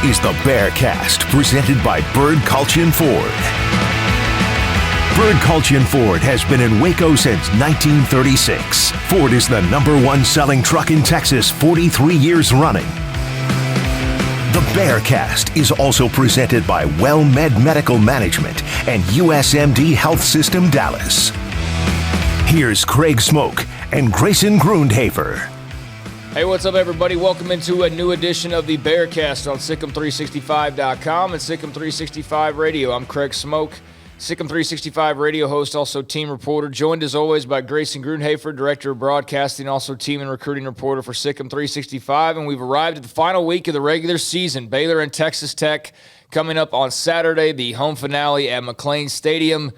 is the Bearcast, presented by Bird Culture Ford. Bird Culture Ford has been in Waco since 1936. Ford is the #1 selling truck in Texas 43 years running. The Bearcast is also presented by WellMed Medical Management and USMD Health System Dallas. Here's Craig Smoke and Grayson Grundhafer. Hey, what's up, everybody? Welcome into a new edition of the Bearcast on SicEm365.com and SicEm365 Radio. I'm Craig Smoke, SicEm365 Radio host, also team reporter, joined as always by Grayson Grundhafer, Director of Broadcasting, also team and recruiting reporter for SicEm365. And we've arrived at the final week of the regular season. Baylor and Texas Tech coming up on Saturday, the home finale at McLean Stadium.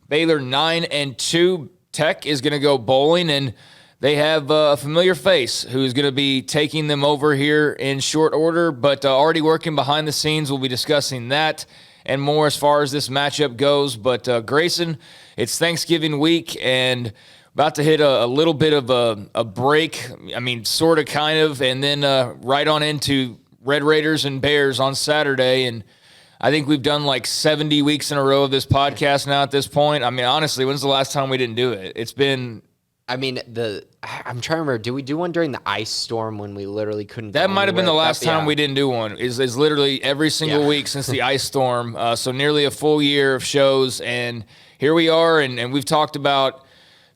Baylor 9-2. Tech is going to go bowling, and they have a familiar face who's going to be taking them over here in short order, but already working behind the scenes. We'll be discussing that and more as far as this matchup goes. But Grayson, it's Thanksgiving week and about to hit a little bit of a break. I mean, sort of, kind of, and then right on into Red Raiders and Bears on Saturday. And I think we've done like 70 weeks in a row of this podcast now at this point. I mean, honestly, when's the last time we didn't do it? It's been... I'm trying to remember. Did we do one during the ice storm when we literally couldn't? That might have been the last time we didn't do one. Is literally every single week since the ice storm. So nearly a full year of shows, and here we are. And we've talked about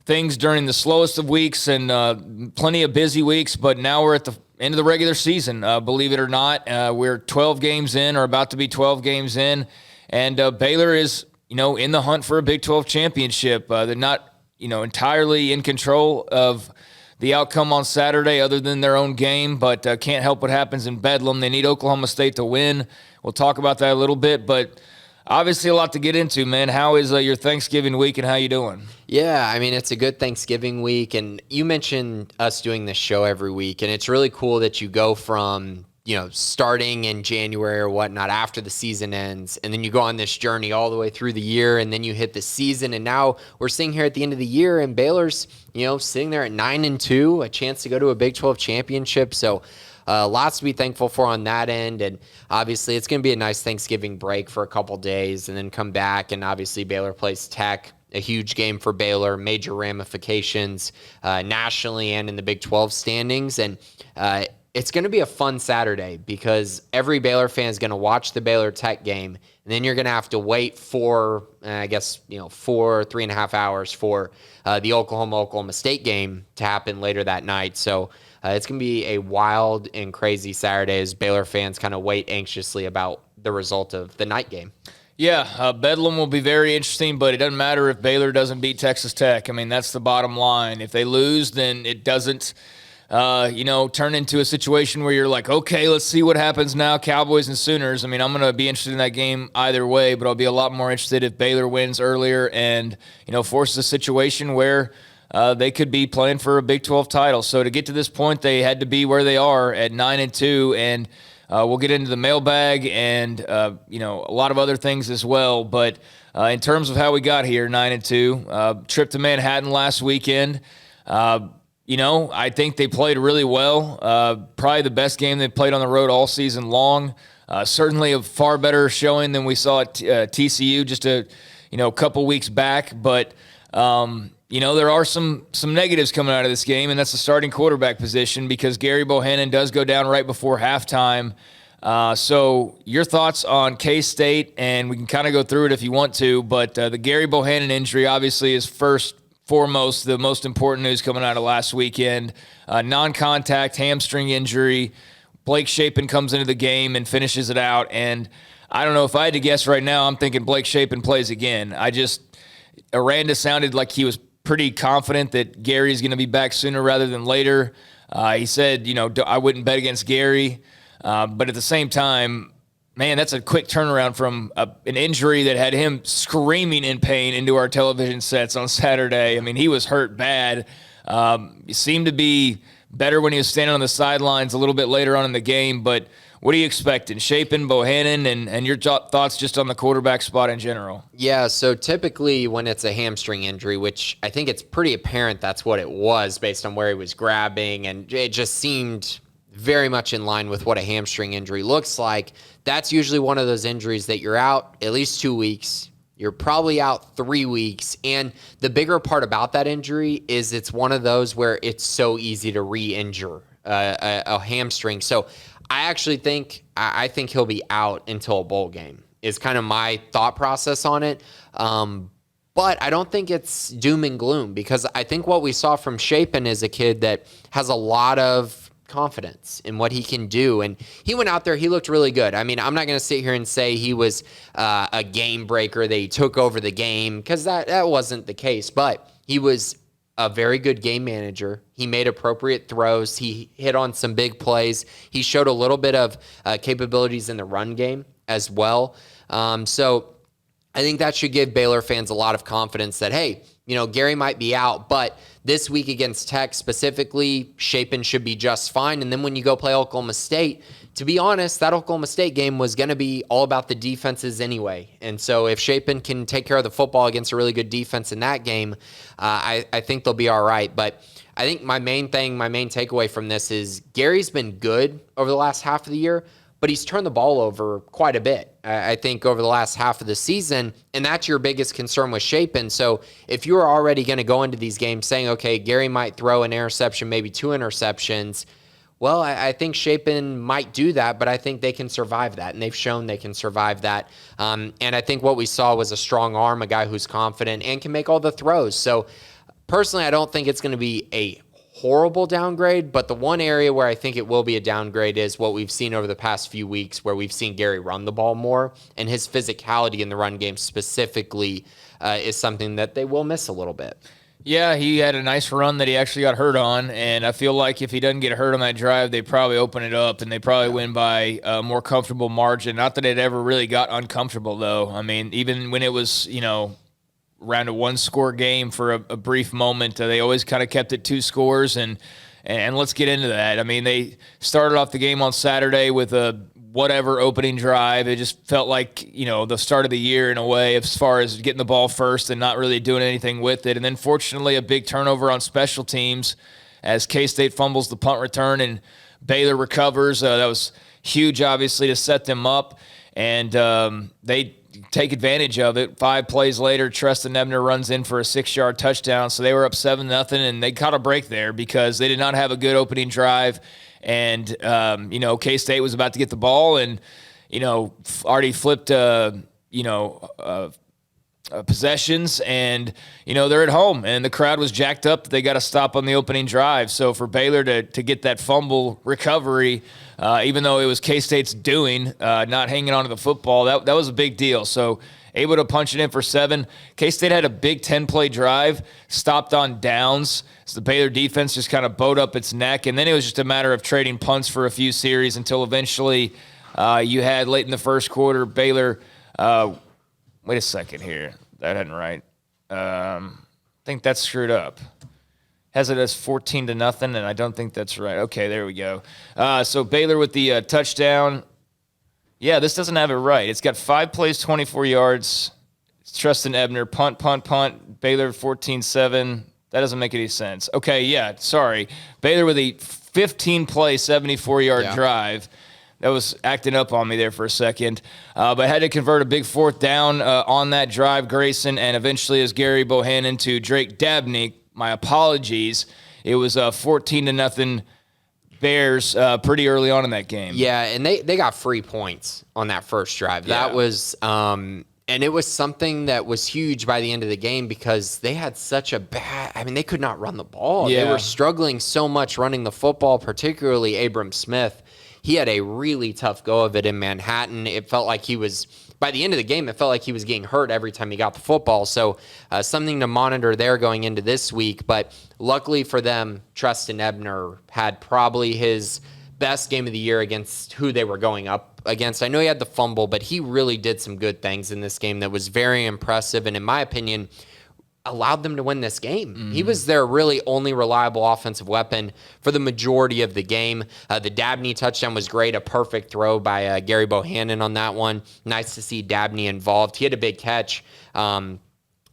things during the slowest of weeks and plenty of busy weeks. But now we're at the end of the regular season. Believe it or not, we're 12 games in, or about to be 12 games in, and Baylor is in the hunt for a Big 12 championship. They're not entirely in control of the outcome on Saturday other than their own game, but can't help what happens in Bedlam. They need Oklahoma State to win. We'll talk about that a little bit, but obviously a lot to get into, man. How is your Thanksgiving week, and how you doing? Yeah, I mean, it's a good Thanksgiving week, and you mentioned us doing this show every week, and it's really cool that you go from starting in January or whatnot after the season ends, and then you go on this journey all the way through the year, and then you hit the season, and now we're sitting here at the end of the year, and Baylor's, sitting there at 9-2, a chance to go to a Big 12 championship. So lots to be thankful for on that end, and obviously it's going to be a nice Thanksgiving break for a couple days, and then come back, and obviously Baylor plays Tech. A huge game for Baylor, major ramifications nationally and in the Big 12 standings, and it's going to be a fun Saturday because every Baylor fan is going to watch the Baylor Tech game, and then you're going to have to wait for, 3.5 hours for the Oklahoma State game to happen later that night. So it's going to be a wild and crazy Saturday as Baylor fans kind of wait anxiously about the result of the night game. Yeah, Bedlam will be very interesting, but it doesn't matter if Baylor doesn't beat Texas Tech. I mean, that's the bottom line. If they lose, then it doesn't turn into a situation where you're like, okay, let's see what happens now, Cowboys and Sooners. I mean, I'm going to be interested in that game either way, but I'll be a lot more interested if Baylor wins earlier and, forces a situation where they could be playing for a Big 12 title. So to get to this point, they had to be where they are at 9-2, and we'll get into the mailbag and, a lot of other things as well. But in terms of how we got here, 9-2, trip to Manhattan last weekend, I think they played really well. Probably the best game they've played on the road all season long. Certainly a far better showing than we saw at TCU just a couple weeks back. But there are some negatives coming out of this game, and that's the starting quarterback position because Gary Bohannon does go down right before halftime. So your thoughts on K-State, and we can kind of go through it if you want to, but the Gary Bohannon injury obviously is foremost, the most important news coming out of last weekend. Non-contact hamstring injury. Blake Shapen comes into the game and finishes it out. And I don't know, if I had to guess right now, I'm thinking Blake Shapen plays again. Aranda sounded like he was pretty confident that Gary's going to be back sooner rather than later. He said, I wouldn't bet against Gary. But at the same time, man, that's a quick turnaround from an injury that had him screaming in pain into our television sets on Saturday. I mean, he was hurt bad. He seemed to be better when he was standing on the sidelines a little bit later on in the game. But what are you expecting? Shapen, Bohannon, and your thoughts just on the quarterback spot in general? Yeah, so typically when it's a hamstring injury, which I think it's pretty apparent that's what it was based on where he was grabbing, and it just seemed very much in line with what a hamstring injury looks like. That's usually one of those injuries that you're out at least 2 weeks. You're probably out 3 weeks. And the bigger part about that injury is it's one of those where it's so easy to re-injure a hamstring. So I actually think he'll be out until a bowl game is kind of my thought process on it. But I don't think it's doom and gloom, because I think what we saw from Shapen is a kid that has a lot of confidence in what he can do. And he went out there, he looked really good. I mean, I'm not going to sit here and say he was a game breaker, that he took over the game, because that wasn't the case. But he was a very good game manager. He made appropriate throws. He hit on some big plays. He showed a little bit of capabilities in the run game as well. So I think that should give Baylor fans a lot of confidence that, hey, Gary might be out, but this week against Tech specifically, Shapen should be just fine. And then when you go play Oklahoma State, to be honest, that Oklahoma State game was going to be all about the defenses anyway. And so if Shapen can take care of the football against a really good defense in that game, I think they'll be all right. But I think my main takeaway from this is Gary's been good over the last half of the year, but he's turned the ball over quite a bit, I think, over the last half of the season, and that's your biggest concern with Shapen. So if you're already going to go into these games saying, okay, Gary might throw an interception, maybe 2 interceptions, well, I think Shapen might do that, but I think they can survive that, and they've shown they can survive that. And I think what we saw was a strong arm, a guy who's confident and can make all the throws. So personally, I don't think it's going to be a horrible downgrade, but the one area where I think it will be a downgrade is what we've seen over the past few weeks, where we've seen Gary run the ball more, and his physicality in the run game specifically is something that they will miss a little bit. Yeah, he had a nice run that he actually got hurt on, and I feel like if he doesn't get hurt on that drive, they probably open it up, and they probably win by a more comfortable margin. Not that it ever really got uncomfortable, though. I mean, even when it was, around a 1-score game for a brief moment, they always kind of kept it 2 scores, and let's get into that. I mean, they started off the game on Saturday with a whatever opening drive. It just felt like, the start of the year in a way, as far as getting the ball first and not really doing anything with it. And then fortunately a big turnover on special teams as K-State fumbles the punt return and Baylor recovers. That was huge, obviously, to set them up. And they take advantage of it. 5 plays later, Treston Ebner runs in for a 6-yard touchdown. So they were up 7-0, and they caught a break there because they did not have a good opening drive. And, K-State was about to get the ball and, already flipped, possessions, and, they're at home. And the crowd was jacked up that they got to stop on the opening drive. So for Baylor to get that fumble recovery, even though it was K-State's doing, not hanging on to the football, that was a big deal. So able to punch it in for 7. K-State had a big 10-play drive, stopped on downs. So the Baylor defense just kind of bowed up its neck, and then it was just a matter of trading punts for a few series until eventually you had late in the first quarter, Baylor wait a second here. That isn't right. I think that's screwed up. Has it as 14-0, and I don't think that's right. Okay, there we go. So Baylor with the touchdown. Yeah, this doesn't have it right. It's got 5 plays, 24 yards. Treston Ebner, punt. Baylor 14-7. That doesn't make any sense. Okay, yeah, sorry. Baylor with a 15-play, 74-yard drive. That was acting up on me there for a second. But had to convert a big 4th down on that drive, Grayson, and eventually as Gary Bohannon to Drake Dabney. My apologies. It was 14-0 Bears pretty early on in that game. Yeah, and they got free points on that first drive. Yeah. That was and it was something that was huge by the end of the game because they had such a they could not run the ball. Yeah. They were struggling so much running the football, particularly Abram Smith. He had a really tough go of it in Manhattan. It felt like by the end of the game, it felt like he was getting hurt every time he got the football. So something to monitor there going into this week. But luckily for them, Treston Ebner had probably his best game of the year against who they were going up against. I know he had the fumble, but he really did some good things in this game that was very impressive, and in my opinion, allowed them to win this game. Mm-hmm. He was their really only reliable offensive weapon for the majority of the game. The Dabney touchdown was great, a perfect throw by Gary Bohannon on that one. Nice to see Dabney involved. He had a big catch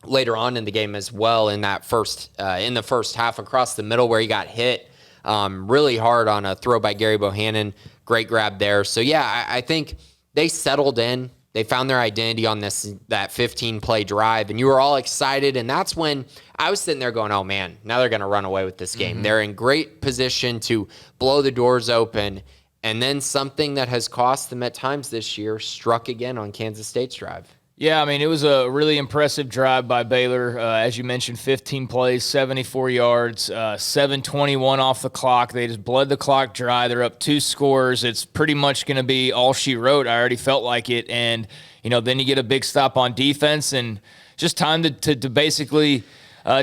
later on in the game as well in the first half across the middle where he got hit really hard on a throw by Gary Bohannon. Great grab there. So, yeah, I think they settled in. They found their identity on that 15-play drive, and you were all excited. And that's when I was sitting there going, oh, man, now they're going to run away with this game. Mm-hmm. They're in great position to blow the doors open. And then something that has cost them at times this year struck again on Kansas State's drive. Yeah, I mean, it was a really impressive drive by Baylor. As you mentioned, 15 plays, 74 yards, 7:21 off the clock. They just bled the clock dry. They're up 2 scores. It's pretty much going to be all she wrote. I already felt like it. And, then you get a big stop on defense and just time to basically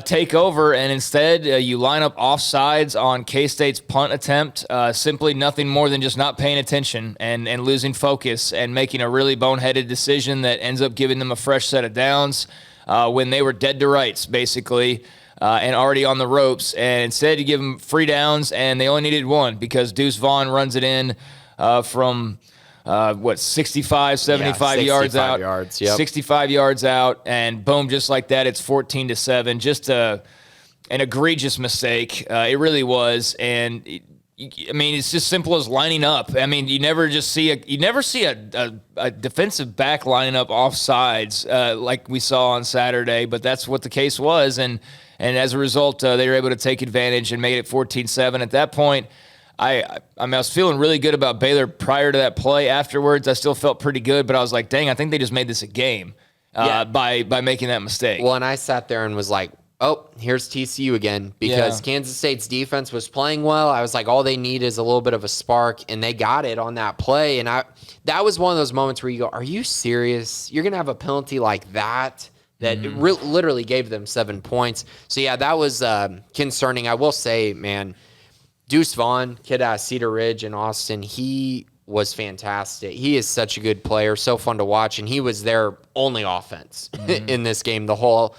take over. And instead, you line up offsides on K-State's punt attempt. Simply nothing more than just not paying attention and losing focus and making a really boneheaded decision that ends up giving them a fresh set of downs when they were dead to rights, basically, and already on the ropes. And instead, you give them free downs, and they only needed 1 because Deuce Vaughn runs it in from 65, 75 yards out. Yep. 65 yards out, and boom, just like that, it's 14-7. Just an egregious mistake. It really was, and it's just simple as lining up. I mean, you never see a defensive back lining up off sides like we saw on Saturday, but that's what the case was, and as a result, they were able to take advantage and made it 14-7. At that point, I was feeling really good about Baylor prior to that play. Afterwards, I still felt pretty good, but I was like, dang, I think they just made this a game by making that mistake. Well, and I sat there and was like, oh, here's TCU again, because Kansas State's defense was playing well. I was like, all they need is a little bit of a spark, and they got it on that play. And that was one of those moments where you go, are you serious? You're going to have a penalty like that? That literally gave them 7 points. So, yeah, that was concerning. I will say, man, Deuce Vaughn, kid out of Cedar Ridge in Austin, he was fantastic. He is such a good player, so fun to watch, and he was their only offense in this game the whole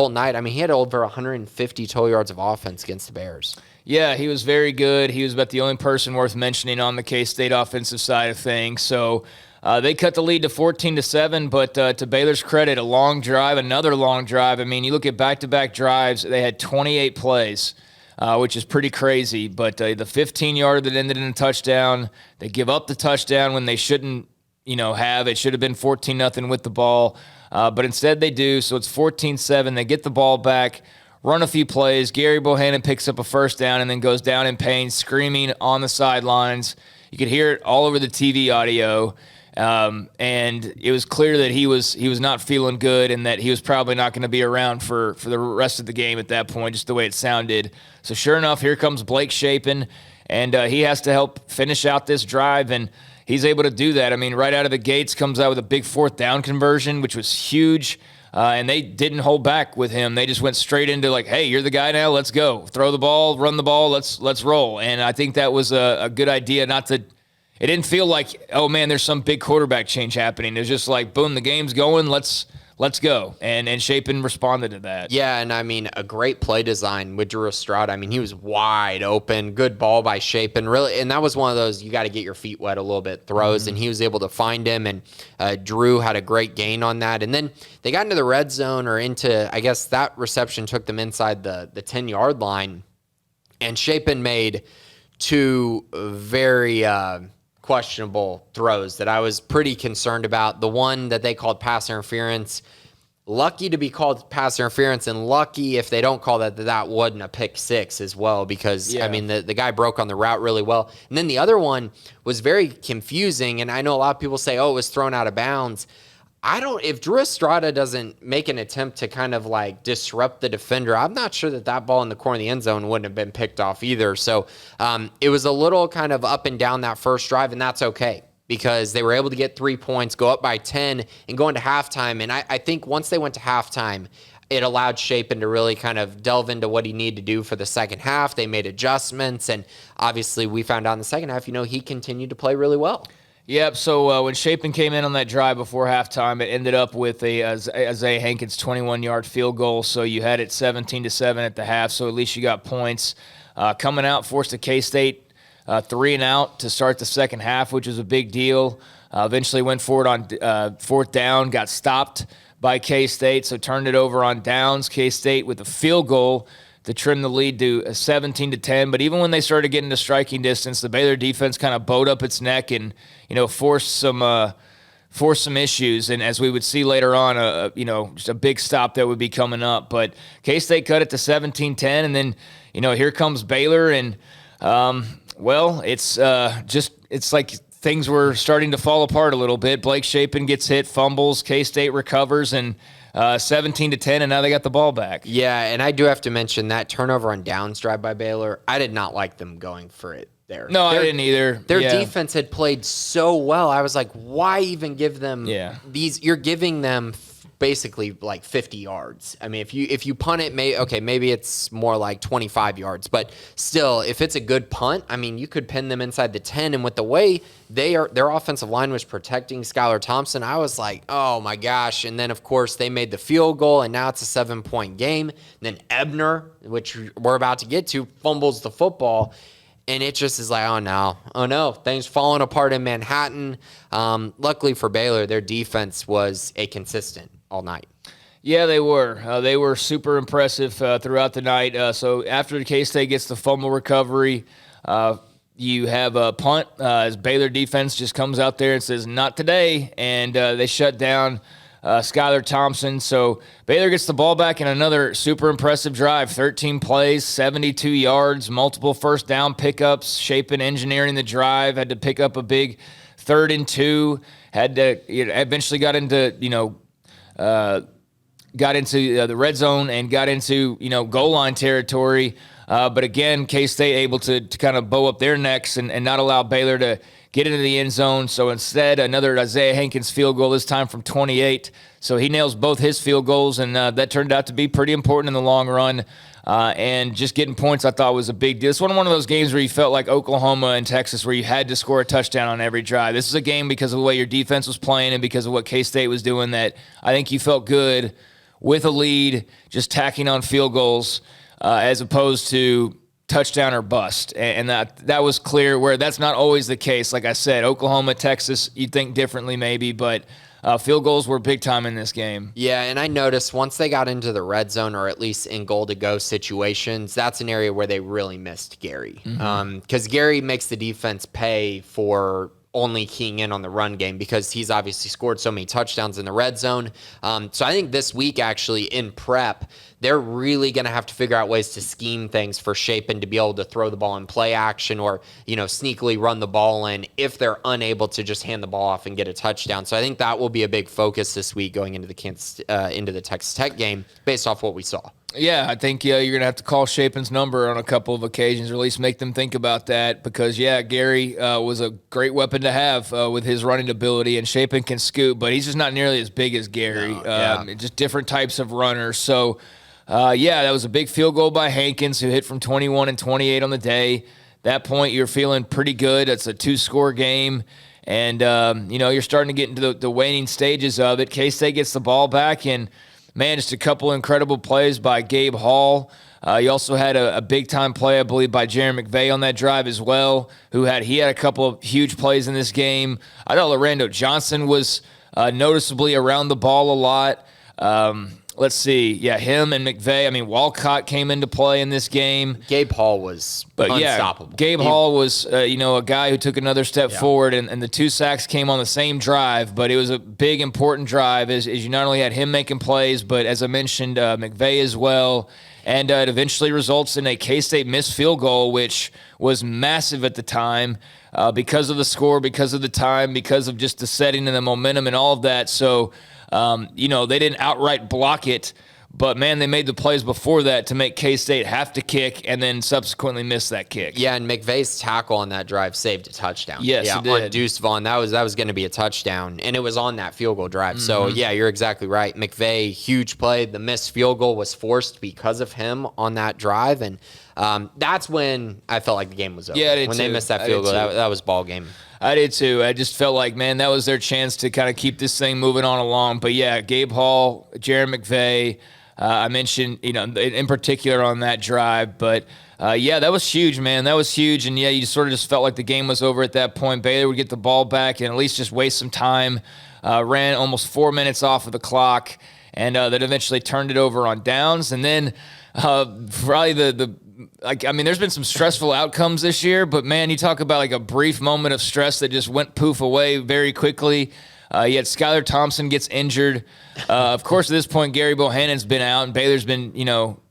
night. I mean, he had over 150 total yards of offense against the Bears. Yeah, he was very good. He was about the only person worth mentioning on the K-State offensive side of things. So they cut the lead to 14-7, but to Baylor's credit, another long drive. I mean, you look at back-to-back drives, they had 28 plays. Which is pretty crazy. But the 15-yarder that ended in a touchdown, they give up the touchdown when they shouldn't, have. It should have been 14-0 with the ball. But instead they do, so it's 14-7. They get the ball back, run a few plays. Gary Bohannon picks up a first down and then goes down in pain, screaming on the sidelines. You could hear it all over the TV audio. And it was clear that he was not feeling good and that he was probably not going to be around for the rest of the game at that point, just the way it sounded. So sure enough, here comes Blake Shapen, and he has to help finish out this drive, and he's able to do that. I mean, right out of the gates, comes out with a big 4th down conversion, which was huge, and they didn't hold back with him. They just went straight into like, hey, you're the guy now, let's go. Throw the ball, run the ball, let's roll. And I think that was a good idea it didn't feel like, oh, man, there's some big quarterback change happening. It was just like, boom, the game's going, let's go. And Shapen responded to that. Yeah, and I mean, a great play design with Drew Estrada. I mean, he was wide open. Good ball by Shapen. Really, and that was one of those you got to get your feet wet a little bit throws, and he was able to find him, and Drew had a great gain on that. And then they got into the red zone or into, I guess that reception took them inside the 10-yard line, and Shapen made 2 very questionable throws that I was pretty concerned about. The one that they called pass interference, lucky to be called pass interference, and lucky if they don't call that wasn't a pick 6 as well, because I mean the guy broke on the route really well. And then the other one was very confusing, and I know a lot of people say, oh, it was thrown out of bounds. If Drew Estrada doesn't make an attempt to kind of like disrupt the defender, I'm not sure that ball in the corner of the end zone wouldn't have been picked off either. So it was a little kind of up and down that first drive, and that's okay because they were able to get 3 points, go up by 10, and go into halftime. And I think once they went to halftime, it allowed Shapen to really kind of delve into what he needed to do for the second half. They made adjustments, and obviously we found out in the second half, he continued to play really well. Yep, so when Shapen came in on that drive before halftime, it ended up with a Isaiah Hankins 21-yard field goal, so you had it 17-7 at the half, so at least you got points. Coming out, forced a K-State 3-and-out to start the second half, which was a big deal. Eventually went forward on 4th down, got stopped by K-State, so turned it over on downs. K-State with a field goal trim the lead to 17-10. But even when they started getting to striking distance, the Baylor defense kind of bowed up its neck and, forced some issues. And as we would see later on, just a big stop that would be coming up. But K-State cut it to 17-10. And then, here comes Baylor. And, it's like things were starting to fall apart a little bit. Blake Shapen gets hit, fumbles, K-State recovers, and 17-10, and now they got the ball back. Yeah, and I do have to mention that turnover on downs drive by Baylor. I did not like them going for it there. No, I didn't either. Their defense had played so well. I was like, why even give them these? You're giving them basically like 50 yards. I mean, if you punt it, maybe it's more like 25 yards, but still, if it's a good punt, I mean, you could pin them inside the 10. And with the way their offensive line was protecting Skylar Thompson, I was like, oh my gosh. And then of course they made the field goal, and now it's a 7-point game. And then Ebner, which we're about to get to, fumbles the football. And it just is like, oh no, things falling apart in Manhattan. Luckily for Baylor, their defense was a consistent all night. Yeah, they were. They were super impressive throughout the night. So after the K-State gets the fumble recovery, you have a punt as Baylor defense just comes out there and says, not today, and they shut down Skylar Thompson. So Baylor gets the ball back in another super impressive drive, 13 plays, 72 yards, multiple first down pickups, Shapen engineering the drive, had to pick up a big 3rd and 2, eventually got into the red zone and got into, goal line territory. But again, K-State able to kind of bow up their necks and not allow Baylor to get into the end zone. So instead, another Isaiah Hankins field goal, this time from 28. So he nails both his field goals, and that turned out to be pretty important in the long run. And just getting points, I thought, was a big deal. It's one of those games where you felt like Oklahoma and Texas, where you had to score a touchdown on every drive. This is a game because of the way your defense was playing and because of what K-State was doing that I think you felt good with a lead, just tacking on field goals as opposed to touchdown or bust. And that was clear, where that's not always the case. Like I said, Oklahoma, Texas, you'd think differently maybe, but field goals were big time in this game. Yeah, and I noticed once they got into the red zone, or at least in goal-to-go situations, that's an area where they really missed Gary. Because Gary makes the defense pay for only keying in on the run game, because he's obviously scored so many touchdowns in the red zone. So I think this week, actually, in prep, they're really going to have to figure out ways to scheme things for Shapen to be able to throw the ball in play action, or, sneakily run the ball in if they're unable to just hand the ball off and get a touchdown. So I think that will be a big focus this week going into the Texas Tech game based off what we saw. Yeah, I think you're going to have to call Shapen's number on a couple of occasions, or at least make them think about that, because, Gary was a great weapon to have with his running ability, and Shapen can scoot, but he's just not nearly as big as Gary. Just different types of runners. So, that was a big field goal by Hankins, who hit from 21 and 28 on the day. That point, you're feeling pretty good. It's a 2-score game, and, you're starting to get into the waning stages of it. K-State gets the ball back, and man, just a couple incredible plays by Gabe Hall. You also had a big-time play, I believe, by Jaron McVay on that drive as well, he had a couple of huge plays in this game. I thought Lorando Johnson was noticeably around the ball a lot. Let's see. Yeah, him and McVay. I mean, Walcott came into play in this game. Gabe Hall was unstoppable. Gabe Hall was, a guy who took another step forward, and the 2 sacks came on the same drive, but it was a big, important drive as you not only had him making plays, but as I mentioned, McVay as well. And it eventually results in a K-State missed field goal, which was massive at the time because of the score, because of the time, because of just the setting and the momentum and all of that. So, they didn't outright block it, but, man, they made the plays before that to make K-State have to kick and then subsequently miss that kick. Yeah, and McVay's tackle on that drive saved a touchdown. Yes, it did. On Deuce Vaughn, that was going to be a touchdown, and it was on that field goal drive. Mm-hmm. So, you're exactly right. McVay, huge play. The missed field goal was forced because of him on that drive, and that's when I felt like the game was over. Yeah, when they missed that field goal, that was ball game. I did too. I just felt like, man, that was their chance to kind of keep this thing moving on along. But, Gabe Hall, Jaron McVay, I mentioned, in particular on that drive. But, that was huge, man. That was huge. And, you sort of just felt like the game was over at that point. Baylor would get the ball back and at least just waste some time. Ran almost 4 minutes off of the clock. and that eventually turned it over on downs. And then probably there's been some stressful outcomes this year, but man, you talk about like a brief moment of stress that just went poof away very quickly. You had Skylar Thompson gets injured. Of course, at this point, Gary Bohannon's been out, and Baylor's been,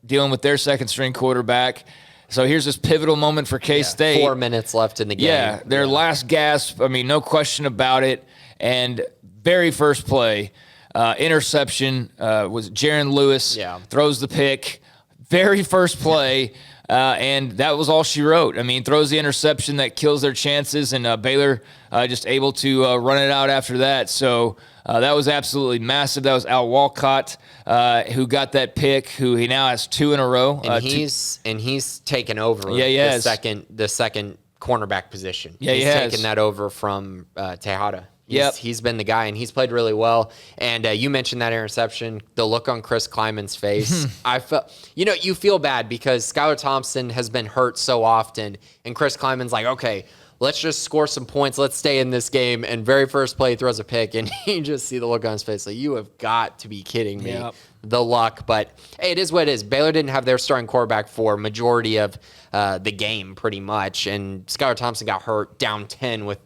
dealing with their second string quarterback. So here's this pivotal moment for K-State. 4 minutes left in the game. Yeah, their last gasp. I mean, no question about it. And very first play, interception was Jaron Lewis. Throws the pick. Very first play. And that was all she wrote. I mean, throws the interception that kills their chances, and Baylor just able to run it out after that. So that was absolutely massive. That was Al Walcott who got that pick, who he now has 2 in a row. And he's taken over the second cornerback position. Yeah, he's taken that over from Tejada. He's been the guy, and he's played really well. And you mentioned that interception, the look on Chris Kleiman's face. I felt, you feel bad because Skylar Thompson has been hurt so often, and Chris Kleiman's like, okay, let's just score some points. Let's stay in this game. And very first play, he throws a pick, and you just see the look on his face. Like, you have got to be kidding me. Yep. The luck. But, hey, it is what it is. Baylor didn't have their starting quarterback for majority of the game pretty much. And Skylar Thompson got hurt down 10 with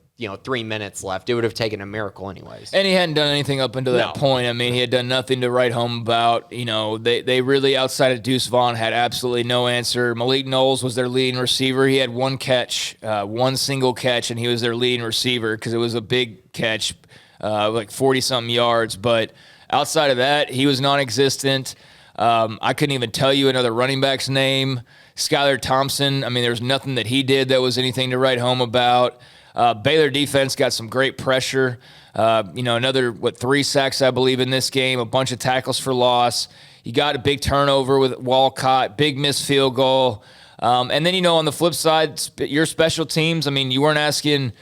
3 minutes left. It would have taken a miracle anyways. And he hadn't done anything up until that point. I mean, he had done nothing to write home about. They really, outside of Deuce Vaughn, had absolutely no answer. Malik Knowles was their leading receiver. He had one catch, one single catch, and he was their leading receiver because it was a big catch, like 40-something yards. But outside of that, he was non-existent. I couldn't even tell you another running back's name. Skylar Thompson, I mean, there was nothing that he did that was anything to write home about. Baylor defense got some great pressure. Another 3 sacks, I believe, in this game, a bunch of tackles for loss. You got a big turnover with Walcott, big missed field goal. And then, on the flip side, your special teams, I mean, you weren't asking,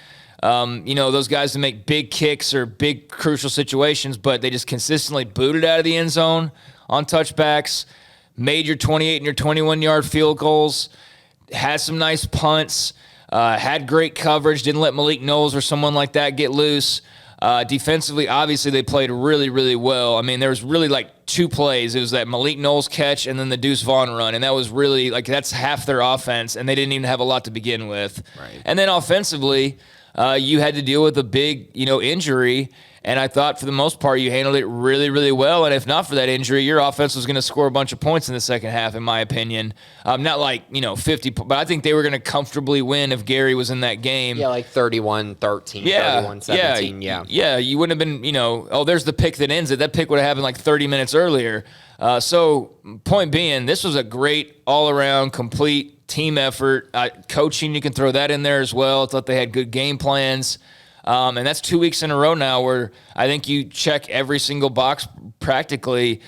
those guys to make big kicks or big crucial situations, but they just consistently booted out of the end zone on touchbacks, made your 28 and your 21-yard field goals, had some nice punts. Had great coverage, didn't let Malik Knowles or someone like that get loose. Defensively, obviously, they played really, really well. I mean, there was really like 2 plays. It was that Malik Knowles catch and then the Deuce Vaughn run, and that was really, that's half their offense, and they didn't even have a lot to begin with. Right. And then offensively, you had to deal with a big, injury, and I thought for the most part you handled it really, really well. And if not for that injury, your offense was going to score a bunch of points in the second half, in my opinion. Not like, 50, but I think they were going to comfortably win if Gary was in that game. Yeah, like 31-13, 31-17, Yeah, you wouldn't have been, there's the pick that ends it. That pick would have happened like 30 minutes earlier. So point being, this was a great all-around, complete team effort. Coaching, you can throw that in there as well. I thought they had good game plans. And that's 2 weeks in a row now where I think you check every single box practically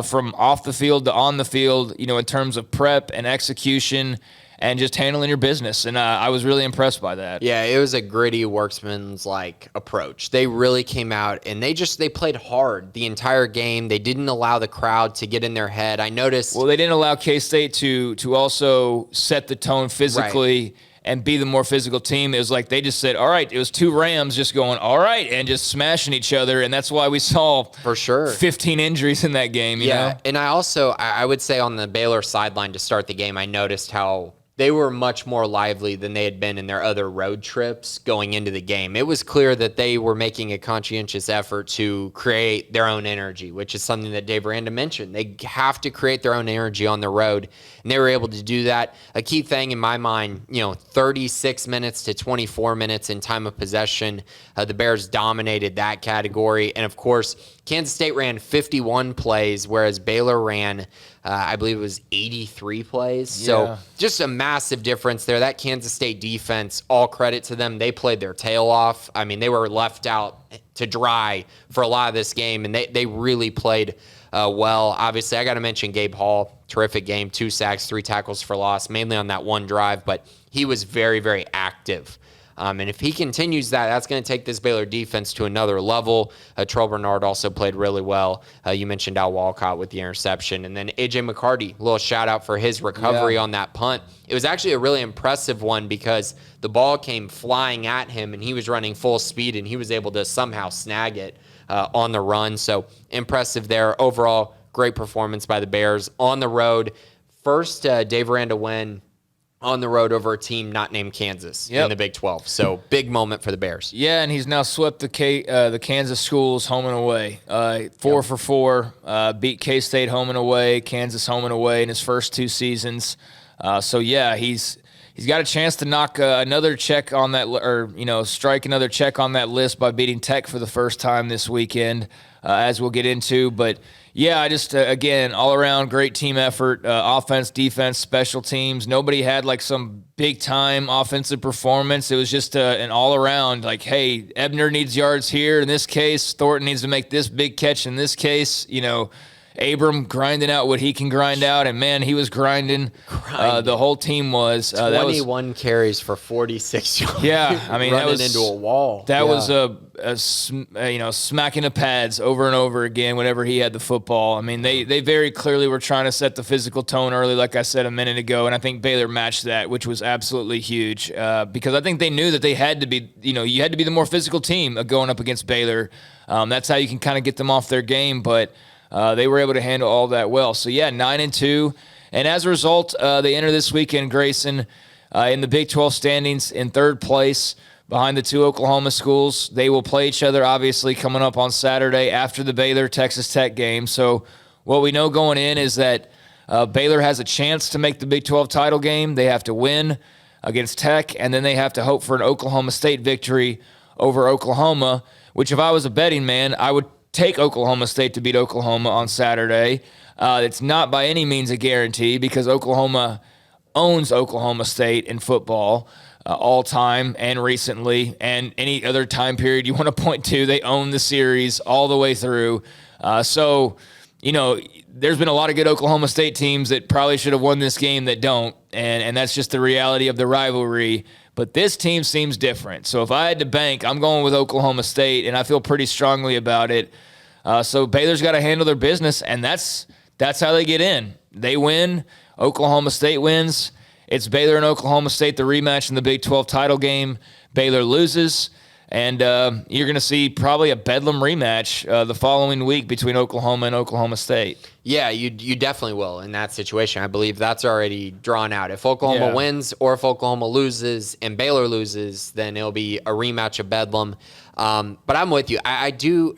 from off the field to on the field, in terms of prep and execution and just handling your business. And I was really impressed by that. Yeah, it was a gritty worksman's approach. They really came out and they played hard the entire game. They didn't allow the crowd to get in their head. I noticed. Well, they didn't allow K-State to also set the tone physically. Right. And be the more physical team. It was like they just said, all right, it was 2 Rams just going, all right, and just smashing each other. And that's why we saw for sure 15 injuries in that game. You know? And I would say on the Baylor sideline to start the game, I noticed how they were much more lively than they had been in their other road trips going into the game. It was clear that they were making a conscientious effort to create their own energy, which is something that Dave Aranda mentioned. They have to create their own energy on the road, and they were able to do that. A key thing in my mind, 36 minutes to 24 minutes in time of possession. The Bears dominated that category. And, of course, Kansas State ran 51 plays, whereas Baylor ran, I believe it was 83 plays. Yeah. So just a massive difference there. That Kansas State defense, all credit to them. They played their tail off. I mean, they were left out to dry for a lot of this game, and they really played well. Obviously, I got to mention Gabe Hall. Terrific game, 2 sacks, 3 tackles for loss, mainly on that one drive, but he was very, very active. And if he continues that, that's going to take this Baylor defense to another level. Terrell Bernard also played really well. You mentioned Al Walcott with the interception. And then A.J. McCarty, a little shout out for his recovery on that punt. It was actually a really impressive one because the ball came flying at him, and he was running full speed, and he was able to somehow snag it on the run. So impressive there. Overall, great performance by the Bears on the road. First Dave Aranda win on the road over a team not named Kansas in the Big 12. So big moment for the Bears. Yeah, and he's now swept the Kansas schools home and away. 4 for 4, beat K-State home and away, Kansas home and away in his first 2 seasons. So yeah, he's got a chance to knock another check on that, or strike another check on that list by beating Tech for the first time this weekend, as we'll get into. But yeah, I just, again, all around great team effort, offense, defense, special teams. Nobody had like some big time offensive performance. It was just an all around like, hey, Ebner needs yards here in this case. Thornton needs to make this big catch in this case. Abram grinding out what he can grind out, and man, he was grinding. The whole team was. 21 carries for 46 yards. Yeah, I mean running that was into a wall. That was smacking the pads over and over again whenever he had the football. I mean they very clearly were trying to set the physical tone early, like I said a minute ago, and I think Baylor matched that, which was absolutely huge because I think they knew that they had to be. You had to be the more physical team going up against Baylor. That's how you can kind of get them off their game, but. They were able to handle all that well. So, yeah, 9-2. And as a result, they enter this weekend, Grayson, in the Big 12 standings in 3rd place behind the 2 Oklahoma schools. They will play each other, obviously, coming up on Saturday after the Baylor-Texas Tech game. So what we know going in is that Baylor has a chance to make the Big 12 title game. They have to win against Tech, and then they have to hope for an Oklahoma State victory over Oklahoma, which if I was a betting man, I would take Oklahoma State to beat Oklahoma on Saturday. It's not by any means a guarantee because Oklahoma owns Oklahoma State in football all time and recently, and any other time period you want to point to, they own the series all the way through. So, there's been a lot of good Oklahoma State teams that probably should have won this game that don't, and that's just the reality of the rivalry. But this team seems different. So if I had to bank, I'm going with Oklahoma State, and I feel pretty strongly about it. So Baylor's got to handle their business, and that's how they get in. They win. Oklahoma State wins. It's Baylor and Oklahoma State, the rematch in the Big 12 title game. Baylor loses, and you're going to see probably a bedlam rematch the following week between Oklahoma and Oklahoma State. Yeah, you definitely will in that situation. I believe that's already drawn out. If Oklahoma wins or if Oklahoma loses and Baylor loses, then it'll be a rematch of bedlam. But I'm with you. I do,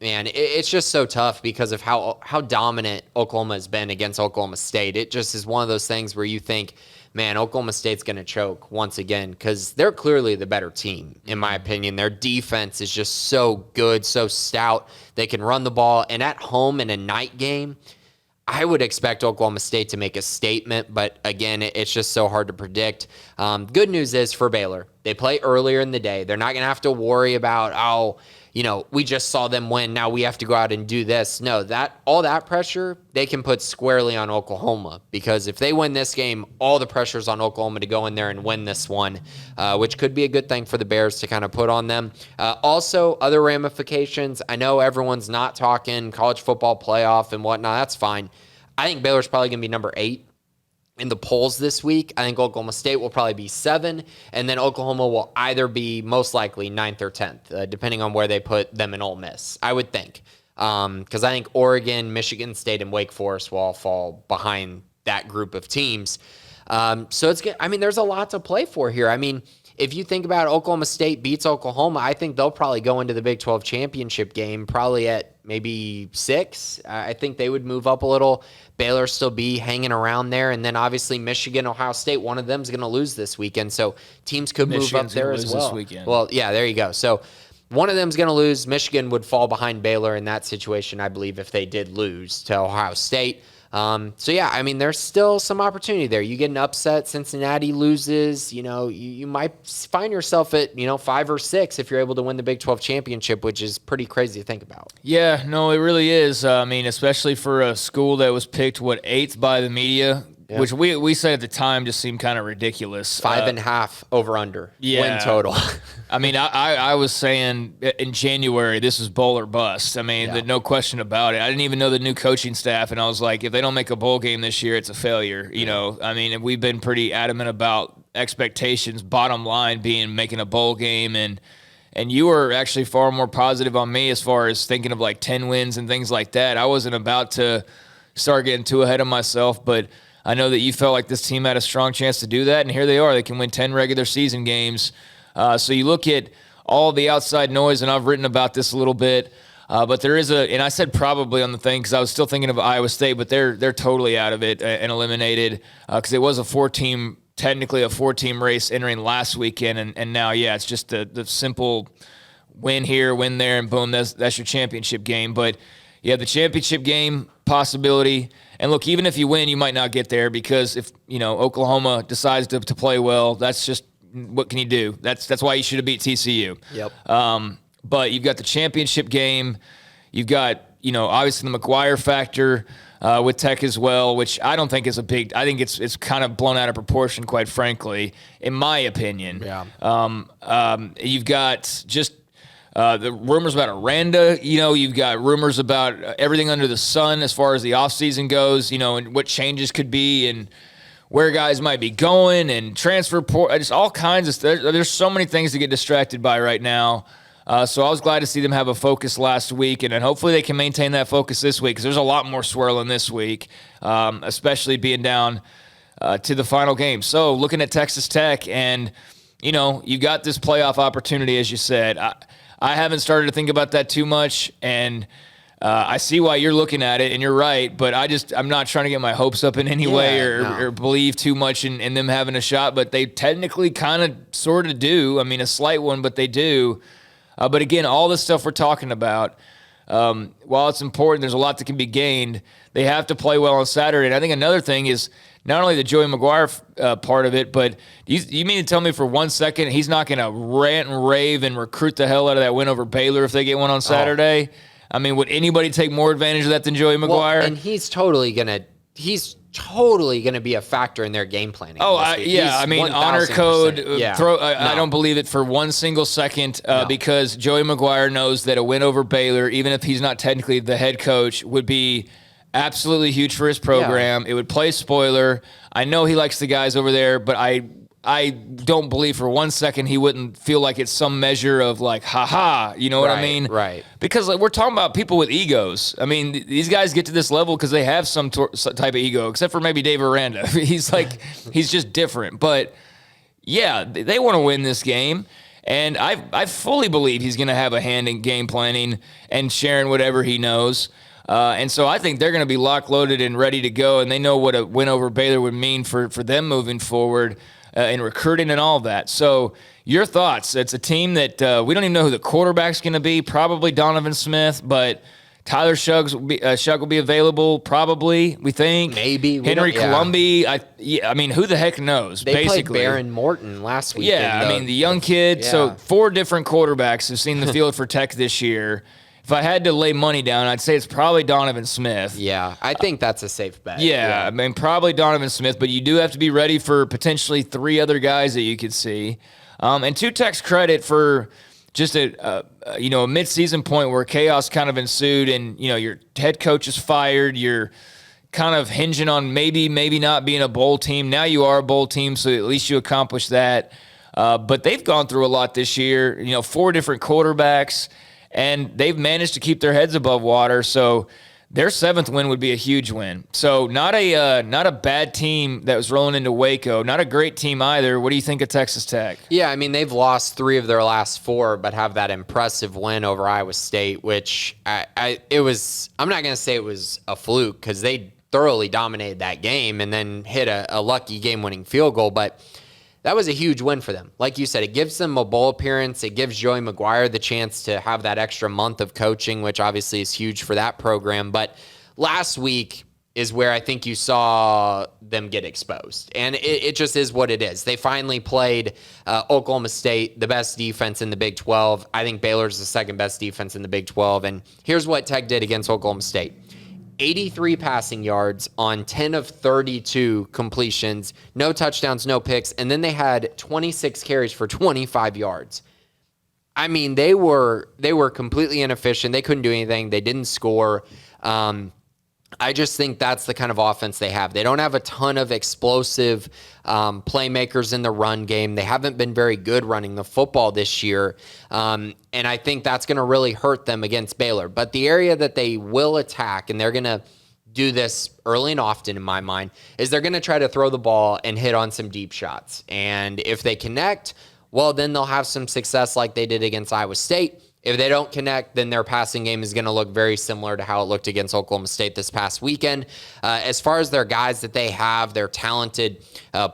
man, it's just so tough because of how dominant Oklahoma has been against Oklahoma State. It just is one of those things where you think, man, Oklahoma State's going to choke once again because they're clearly the better team, in my opinion. Their defense is just so good, so stout. They can run the ball. And at home in a night game, I would expect Oklahoma State to make a statement, but again, it's just so hard to predict. Good news is for Baylor, they play earlier in the day. They're not going to have to worry about, we just saw them win. Now we have to go out and do this. No, all that pressure, they can put squarely on Oklahoma because if they win this game, all the pressure's on Oklahoma to go in there and win this one, which could be a good thing for the Bears to kind of put on them. Also, other ramifications. I know everyone's not talking college football playoff and whatnot. That's fine. I think Baylor's probably going to be number 8 in the polls this week. I think Oklahoma State will probably be 7, and then Oklahoma will either be most likely 9th or 10th, depending on where they put them in Ole Miss, I would think. Because I think Oregon, Michigan State, and Wake Forest will all fall behind that group of teams. So there's a lot to play for here. I mean, if you think about Oklahoma State beats Oklahoma, I think they'll probably go into the Big 12 championship game probably at maybe 6. I think they would move up a little. Baylor still be hanging around there. And then obviously Michigan, Ohio State, one of them is going to lose this weekend. So teams could move up there as well. This weekend. Well, yeah, there you go. So one of them is going to lose. Michigan would fall behind Baylor in that situation, I believe, if they did lose to Ohio State. There's still some opportunity there. You get an upset, Cincinnati loses, you might find yourself at, 5 or 6 if you're able to win the Big 12 championship, which is pretty crazy to think about. Yeah, no, it really is. Especially for a school that was picked, 8th by the media which we said at the time just seemed kind of ridiculous. 5.5 over under win total. I mean, I was saying in January, this is bowl or bust. I mean, no question about it. I didn't even know the new coaching staff, and I was like, if they don't make a bowl game this year, it's a failure. You know, I mean, and we've been pretty adamant about expectations, bottom line being making a bowl game, and you were actually far more positive on me as far as thinking of like 10 wins and things like that. I wasn't about to start getting too ahead of myself, but I know that you felt like this team had a strong chance to do that, and here they are. They can win 10 regular season games. So you look at all the outside noise, and I've written about this a little bit, but there is and I said probably on the thing because I was still thinking of Iowa State, but they're totally out of it and eliminated because it was technically a 4-team race entering last weekend, and now, it's just the simple win here, win there, and boom, that's your championship game. But you have the championship game possibility, and look, even if you win, you might not get there because if Oklahoma decides to play well, that's just what can you do? That's why you should have beat TCU. Yep. But you've got the championship game, you've got obviously the McGuire factor. With Tech as well, which I don't think is a big. I think it's kind of blown out of proportion, quite frankly, in my opinion. Yeah. You've got just the rumors about Aranda. You've got rumors about everything under the sun as far as the offseason goes. And what changes could be and where guys might be going and transfer port. Just all kinds of stuff. There's so many things to get distracted by right now. So I was glad to see them have a focus last week, and then hopefully they can maintain that focus this week because there's a lot more swirling this week, especially being down to the final game. So looking at Texas Tech, and, you got this playoff opportunity, as you said. I haven't started to think about that too much, and I see why you're looking at it, and you're right, but I'm not trying to get my hopes up in any way or believe too much in them having a shot, but they technically kind of sort of do. I mean, a slight one, but they do. But again, all this stuff we're talking about, while it's important, there's a lot that can be gained. They have to play well on Saturday. And I think another thing is not only the Joey McGuire part of it, but you mean to tell me for 1 second he's not going to rant and rave and recruit the hell out of that win over Baylor if they get one on Saturday? I mean, would anybody take more advantage of that than Joey McGuire? Well, and he's totally going to be a factor in their game planning. I mean, honor code. I don't believe it for 1 single second because Joey McGuire knows that a win over Baylor, even if he's not technically the head coach, would be absolutely huge for his program. It would play spoiler. I know he likes the guys over there, but I don't believe for 1 second he wouldn't feel like it's some measure of like, ha-ha, you know what I mean? Right. Because we're talking about people with egos. I mean, these guys get to this level because they have some type of ego, except for maybe Dave Aranda. He's just different. But, yeah, they want to win this game. And I fully believe he's going to have a hand in game planning and sharing whatever he knows. And so I think they're going to be lock, loaded, and ready to go. And they know what a win over Baylor would mean for them moving forward. In recruiting and all of that. So your thoughts? It's a team that we don't even know who the quarterback's going to be. Probably Donovan Smith, but Tyler Shugg will be available. Probably, we think. Maybe Henry Colombi. I mean, who the heck knows? They played Baron Morton last week. Yeah, I mean the young kid. Yeah. So 4 different quarterbacks have seen the field for Tech this year. If I had to lay money down, I'd say it's probably Donovan Smith. Yeah, I think that's a safe bet. Yeah, I mean, probably Donovan Smith, but you do have to be ready for potentially 3 other guys that you could see. And to Tech's credit for just a mid-season point where chaos kind of ensued and, your head coach is fired, you're kind of hinging on maybe not being a bowl team. Now you are a bowl team, so at least you accomplished that. But they've gone through a lot this year, 4 different quarterbacks. And they've managed to keep their heads above water, so their 7th win would be a huge win. So not a bad team that was rolling into Waco. Not a great team either. What do you think of Texas Tech? Yeah, I mean, they've lost 3 of their last 4, but have that impressive win over Iowa State, which I'm not going to say it was a fluke because they thoroughly dominated that game and then hit a lucky game-winning field goal, but that was a huge win for them. Like you said, it gives them a bowl appearance. It gives Joey McGuire the chance to have that extra month of coaching, which obviously is huge for that program. But last week is where I think you saw them get exposed. And it just is what it is. They finally played Oklahoma State, the best defense in the Big 12. I think Baylor's the second best defense in the Big 12. And here's what Tech did against Oklahoma State. 83 passing yards on 10 of 32 completions, no touchdowns, no picks, and then they had 26 carries for 25 yards. I mean, they were completely inefficient. They couldn't do anything. They didn't score. I just think that's the kind of offense they have. They don't have a ton of explosive playmakers in the run game. They haven't been very good running the football this year. And I think that's going to really hurt them against Baylor. But the area that they will attack, and they're going to do this early and often in my mind, is they're going to try to throw the ball and hit on some deep shots. And if they connect, well, then they'll have some success like they did against Iowa State. If they don't connect, then their passing game is going to look very similar to how it looked against Oklahoma State this past weekend. As far as their guys that they have, their talented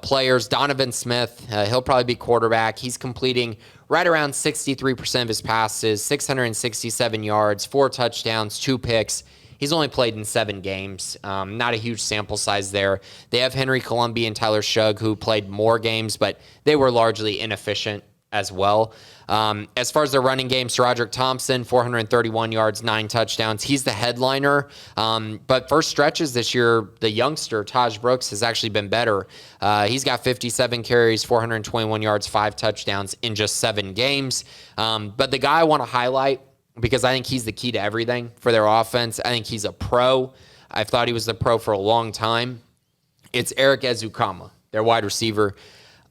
players, Donovan Smith, he'll probably be quarterback. He's completing right around 63% of his passes, 667 yards, 4 touchdowns, 2 picks. He's only played in 7 games. Not a huge sample size there. They have Henry Colombi and Tyler Shugg, who played more games, but they were largely inefficient as well. As far as their running game, SaRodorick Thompson, 431 yards, 9 touchdowns. He's the headliner. But first stretches this year, the youngster, Taj Brooks, has actually been better. He's got 57 carries, 421 yards, 5 touchdowns in just 7 games. But the guy I want to highlight, because I think he's the key to everything for their offense, I think he's a pro. I've thought he was the pro for a long time. It's Eric Ezukama, their wide receiver.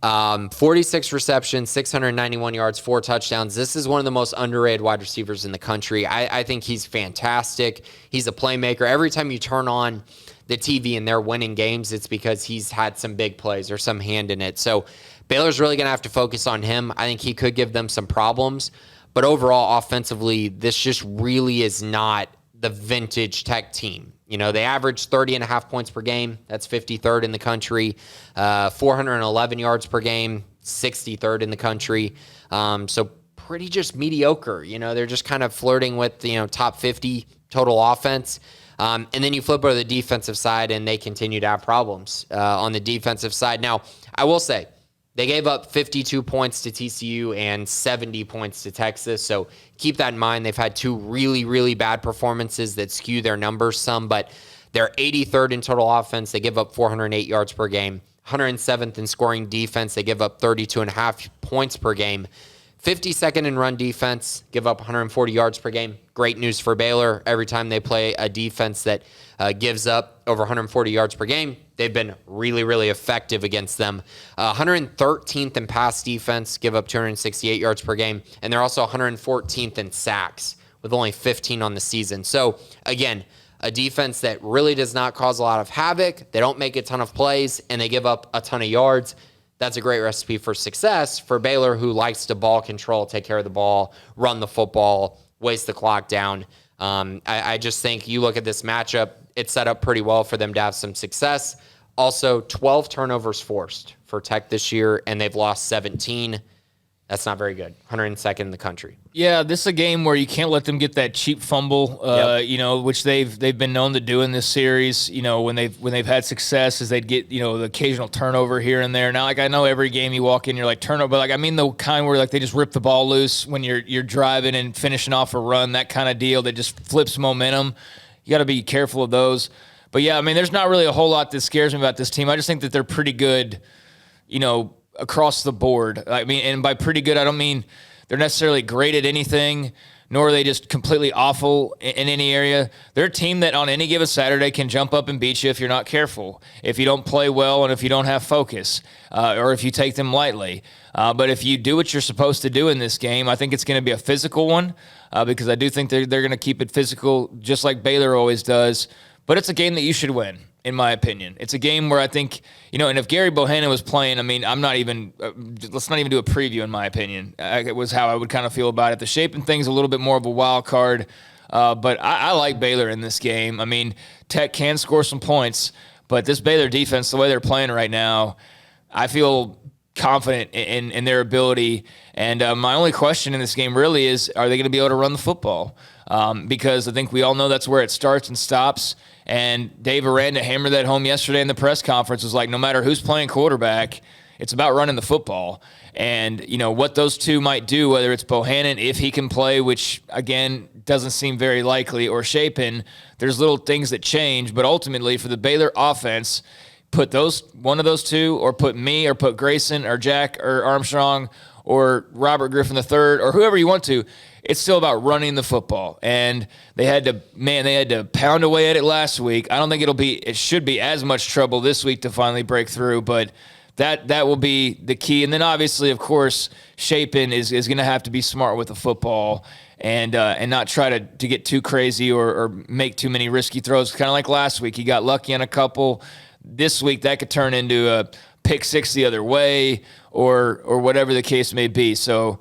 46 receptions, 691 yards, 4 touchdowns. This is one of the most underrated wide receivers in the country. I think he's fantastic. He's a playmaker. Every time you turn on the TV and they're winning games, it's because he's had some big plays or some hand in it. So Baylor's really going to have to focus on him. I think he could give them some problems. But overall, offensively, this just really is not the vintage Tech team. You know, they average 30.5 points per game. That's 53rd in the country. 411 yards per game, 63rd in the country. So pretty just mediocre. You know, they're just kind of flirting with, top 50 total offense. And then you flip over to the defensive side, and they continue to have problems on the defensive side. Now, I will say, they gave up 52 points to TCU and 70 points to Texas. So keep that in mind. They've had 2 really, really bad performances that skew their numbers some, but they're 83rd in total offense. They give up 408 yards per game. 107th in scoring defense. They give up 32.5 points per game. 52nd in run defense, give up 140 yards per game. Great news for Baylor. Every time they play a defense that gives up over 140 yards per game, they've been really, really effective against them. 113th in pass defense, give up 268 yards per game. And they're also 114th in sacks with only 15 on the season. So, again, a defense that really does not cause a lot of havoc. They don't make a ton of plays, and they give up a ton of yards. That's a great recipe for success for Baylor, who likes to ball control, take care of the ball, run the football, waste the clock down. I just think you look at this matchup, it's set up pretty well for them to have some success. Also, 12 turnovers forced for Tech this year, and they've lost 17. That's not very good. 102nd in the country. Yeah, this is a game where you can't let them get that cheap fumble, which they've been known to do in this series. When they've had success, is they'd get the occasional turnover here and there. Now, I know every game you walk in, you're like turnover, but I mean the kind where they just rip the ball loose when you're driving and finishing off a run, that kind of deal that just flips momentum. You got to be careful of those. But yeah, I mean, there's not really a whole lot that scares me about this team. I just think that they're pretty good, across the board. I mean, and by pretty good, I don't mean they're necessarily great at anything, nor are they just completely awful in any area. They're a team that on any given Saturday can jump up and beat you if you're not careful, if you don't play well, and if you don't have focus, or if you take them lightly. But if you do what you're supposed to do in this game, I think it's going to be a physical one, because I do think they're going to keep it physical, just like Baylor always does. But it's a game that you should win, in my opinion. It's a game where I think, and if Gary Bohannon was playing, I mean, let's not even do a preview, in my opinion. It was how I would kind of feel about it. The shaping thing's a little bit more of a wild card, but I like Baylor in this game. I mean, Tech can score some points, but this Baylor defense, the way they're playing right now, I feel confident in their ability. And my only question in this game really is, are they going to be able to run the football? Because I think we all know that's where it starts and stops. And Dave Aranda hammered that home yesterday in the press conference. Was like, no matter who's playing quarterback, It's about running the football. And, what those two might do, whether it's Bohannon, if he can play, which, again, doesn't seem very likely, or Chapin, there's little things that change. But ultimately, for the Baylor offense, put one of those two, or put me, or put Grayson, or Jack, or Armstrong, or Robert Griffin III, or whoever you want to. It's still about running the football. And they had to pound away at it last week. I don't think it should be as much trouble this week to finally break through, but that will be the key. And then obviously, of course, Chapin is going to have to be smart with the football and not try to get too crazy or make too many risky throws. Kind of like last week, he got lucky on a couple. This week, that could turn into a pick six the other way or whatever the case may be. So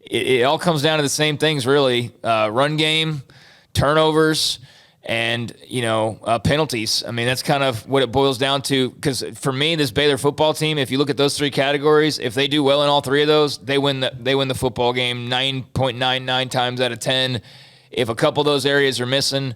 it all comes down to the same things, really. Run game, turnovers, and, penalties. I mean, that's kind of what it boils down to. Because for me, this Baylor football team, if you look at those three categories, if they do well in all three of those, they win the football game 9.99 times out of 10. If a couple of those areas are missing,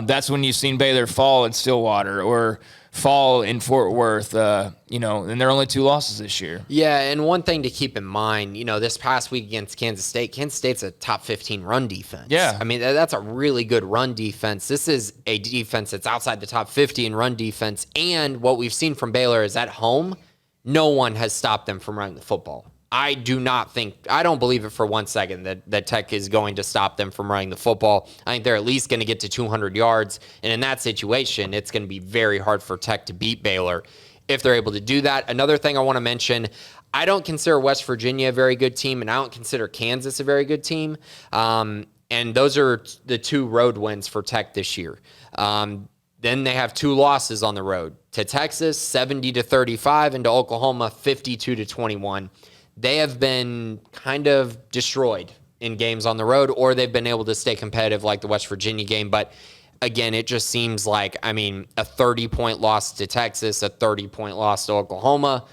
that's when you've seen Baylor fall in Stillwater or fall in Fort Worth, and there are only 2 losses this year. Yeah, and one thing to keep in mind, this past week against Kansas State's a top 15 run defense. Yeah. I mean, that's a really good run defense. This is a defense that's outside the top 50 in run defense, and what we've seen from Baylor is at home, no one has stopped them from running the football. I don't believe it for 1 second that Tech is going to stop them from running the football. I think they're at least going to get to 200 yards. And in that situation, it's going to be very hard for Tech to beat Baylor if they're able to do that. Another thing I want to mention, I don't consider West Virginia a very good team, and I don't consider Kansas a very good team. And those are the 2 road wins for Tech this year. Then they have 2 losses on the road. To Texas, 70-35, and to Oklahoma, 52-21. They have been kind of destroyed in games on the road, or they've been able to stay competitive like the West Virginia game. But again, it just seems like, a 30-point loss to Texas, a 30-point loss to Oklahoma.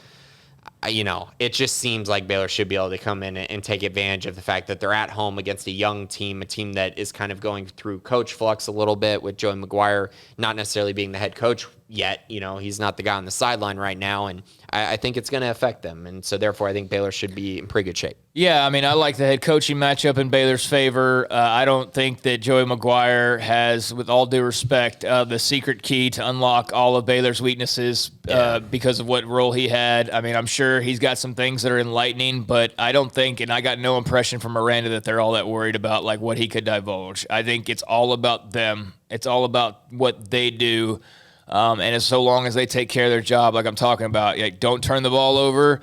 It just seems like Baylor should be able to come in and take advantage of the fact that they're at home against a young team, a team that is kind of going through coach flux a little bit with Joey McGuire not necessarily being the head coach yet. He's not the guy on the sideline right now, and I think it's going to affect them. And so therefore, I think Baylor should be in pretty good shape. Yeah, I like the head coaching matchup in Baylor's favor. I don't think that Joey McGuire has, with all due respect, the secret key to unlock all of Baylor's weaknesses because of what role he had. I'm sure he's got some things that are enlightening, but I don't think, and I got no impression from Miranda that they're all that worried about like what he could divulge. I think it's all about them. It's all about what they do. And as so long as they take care of their job, like I'm talking about, don't turn the ball over,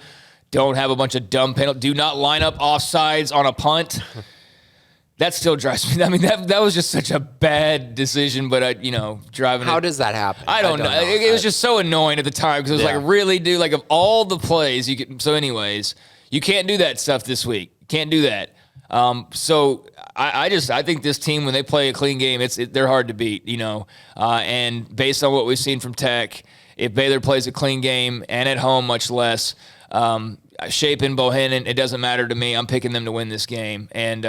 don't have a bunch of dumb penalties, do not line up offsides on a punt. That still drives me. That was just such a bad decision, but driving. How does that happen? I don't know. It was just so annoying at the time because it was like, really, dude, like of all the plays you could. So, anyways, you can't do that stuff this week. Can't do that. So I think this team, when they play a clean game, they're hard to beat, and based on what we've seen from Tech, if Baylor plays a clean game and at home, much less, Chapin, Bohannon, it doesn't matter to me. I'm picking them to win this game. And,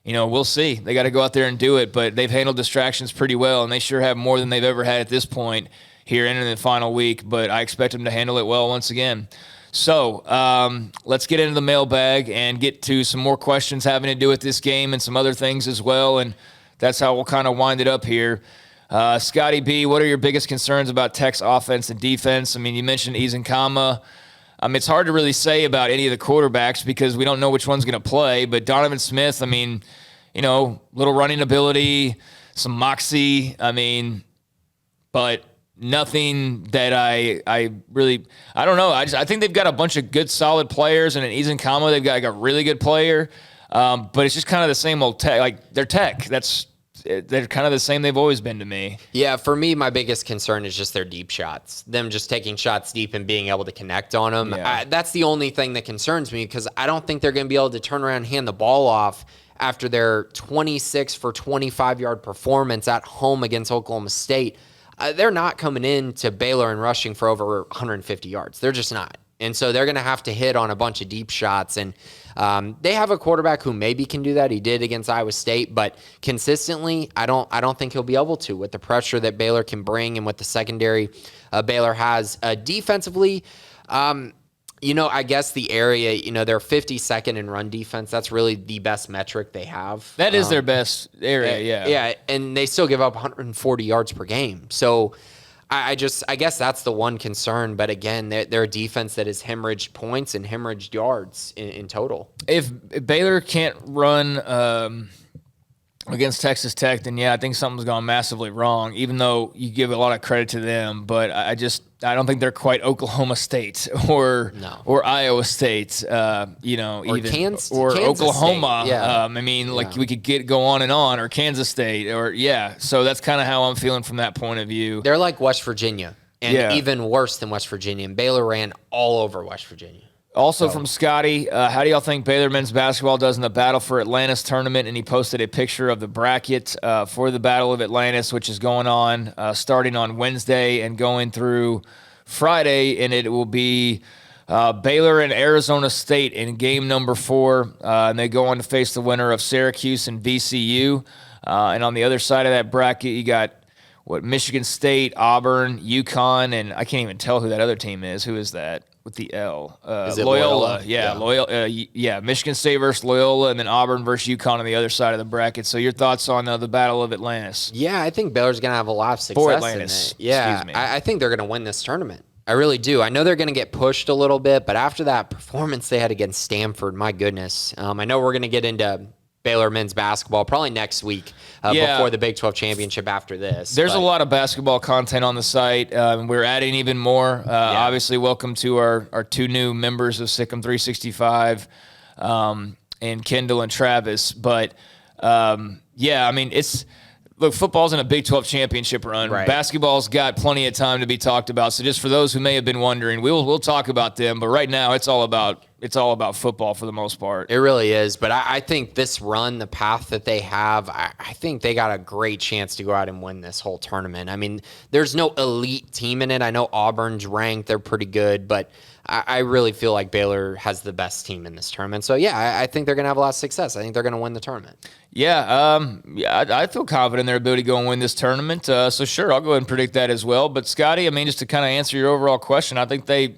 we'll see. They got to go out there and do it, but they've handled distractions pretty well, and they sure have more than they've ever had at this point here in the final week, but I expect them to handle it well once again. So let's get into the mailbag and get to some more questions having to do with this game and some other things as well. And that's how we'll kind of wind it up here. Scotty B, what are your biggest concerns about Tech's offense and defense? You mentioned Izankama. It's hard to really say about any of the quarterbacks because we don't know which one's going to play. But Donovan Smith, little running ability, some moxie. But nothing that I don't know. I think they've got a bunch of good, solid players, and in Izankama, they've got like a really good player. But it's just kind of the same old Tech. Like they're Tech. They're kind of the same they've always been to me. Yeah, for me, my biggest concern is just their deep shots. Them just taking shots deep and being able to connect on them. Yeah. That's the only thing that concerns me because I don't think they're going to be able to turn around and hand the ball off after their 26 for 25-yard performance at home against Oklahoma State. They're not coming in to Baylor and rushing for over 150 yards. They're just not. And so they're going to have to hit on a bunch of deep shots. And they have a quarterback who maybe can do that. He did against Iowa State, but consistently, I don't think he'll be able to with the pressure that Baylor can bring and with the secondary Baylor has. Defensively, I guess the area, they're 52nd in run defense. That's really the best metric they have. That is their best area, yeah. Yeah, and they still give up 140 yards per game. So I guess that's the one concern. But again, they're a defense that has hemorrhaged points and hemorrhaged yards in total. If Baylor can't run against Texas Tech, then I think something's gone massively wrong, even though you give a lot of credit to them. But I don't think they're quite Oklahoma State or Iowa State, or Kansas Oklahoma. State. Yeah. We could go on and on, or Kansas State, So that's kind of how I'm feeling from that point of view. They're like West Virginia, and even worse than West Virginia. And Baylor ran all over West Virginia. Also from Scotty, how do y'all think Baylor men's basketball does in the Battle for Atlantis tournament? And he posted a picture of the bracket for the Battle of Atlantis, which is going on starting on Wednesday and going through Friday. And it will be Baylor and Arizona State in game number 4. And they go on to face the winner of Syracuse and VCU. And on the other side of that bracket, you got Michigan State, Auburn, UConn, and I can't even tell who that other team is. Who is that? With the L. Is it Loyola? Yeah. Loyola. Michigan State versus Loyola, and then Auburn versus UConn on the other side of the bracket. So your thoughts on the Battle of Atlantis? Yeah, I think Baylor's going to have a lot of success for Atlantis. In it. Yeah, excuse me. I think they're going to win this tournament. I really do. I know they're going to get pushed a little bit, but after that performance they had against Stanford, my goodness. I know we're going to get into Baylor men's basketball probably next week before the Big 12 championship after this. There's a lot of basketball content on the site. We're adding even more. Obviously, welcome to our 2 new members of Sikkim 365, and Kendall and Travis. But look, football's in a Big 12 championship run. Right. Basketball's got plenty of time to be talked about. So just for those who may have been wondering, we'll talk about them. But right now, it's all about football for the most part. It really is. But I think this run, the path that they have, I think they got a great chance to go out and win this whole tournament. I mean, there's no elite team in it. I know Auburn's ranked. They're pretty good. But I really feel like Baylor has the best team in this tournament. So, I think they're going to have a lot of success. I think they're going to win the tournament. I feel confident in their ability to go and win this tournament. So, sure, I'll go ahead and predict that as well. But, Scotty, just to kind of answer your overall question, I think they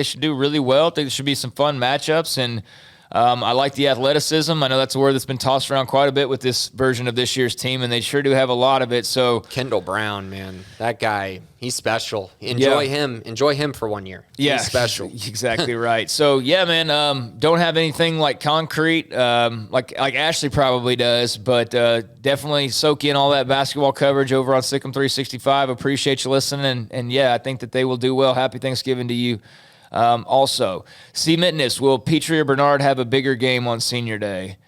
should do really well. I think there should be some fun matchups. And I like the athleticism. I know that's a word that's been tossed around quite a bit with this version of this year's team, and they sure do have a lot of it. So Kendall Brown, man, that guy, he's special. Enjoy him for 1 year. He's special. Exactly right. So don't have anything like concrete, like Ashley probably does, but definitely soak in all that basketball coverage over on Sikkim 365. Appreciate you listening, and I think that they will do well. Happy Thanksgiving to you. Also, C. Mitness, will Petrie or Bernard have a bigger game on Senior Day?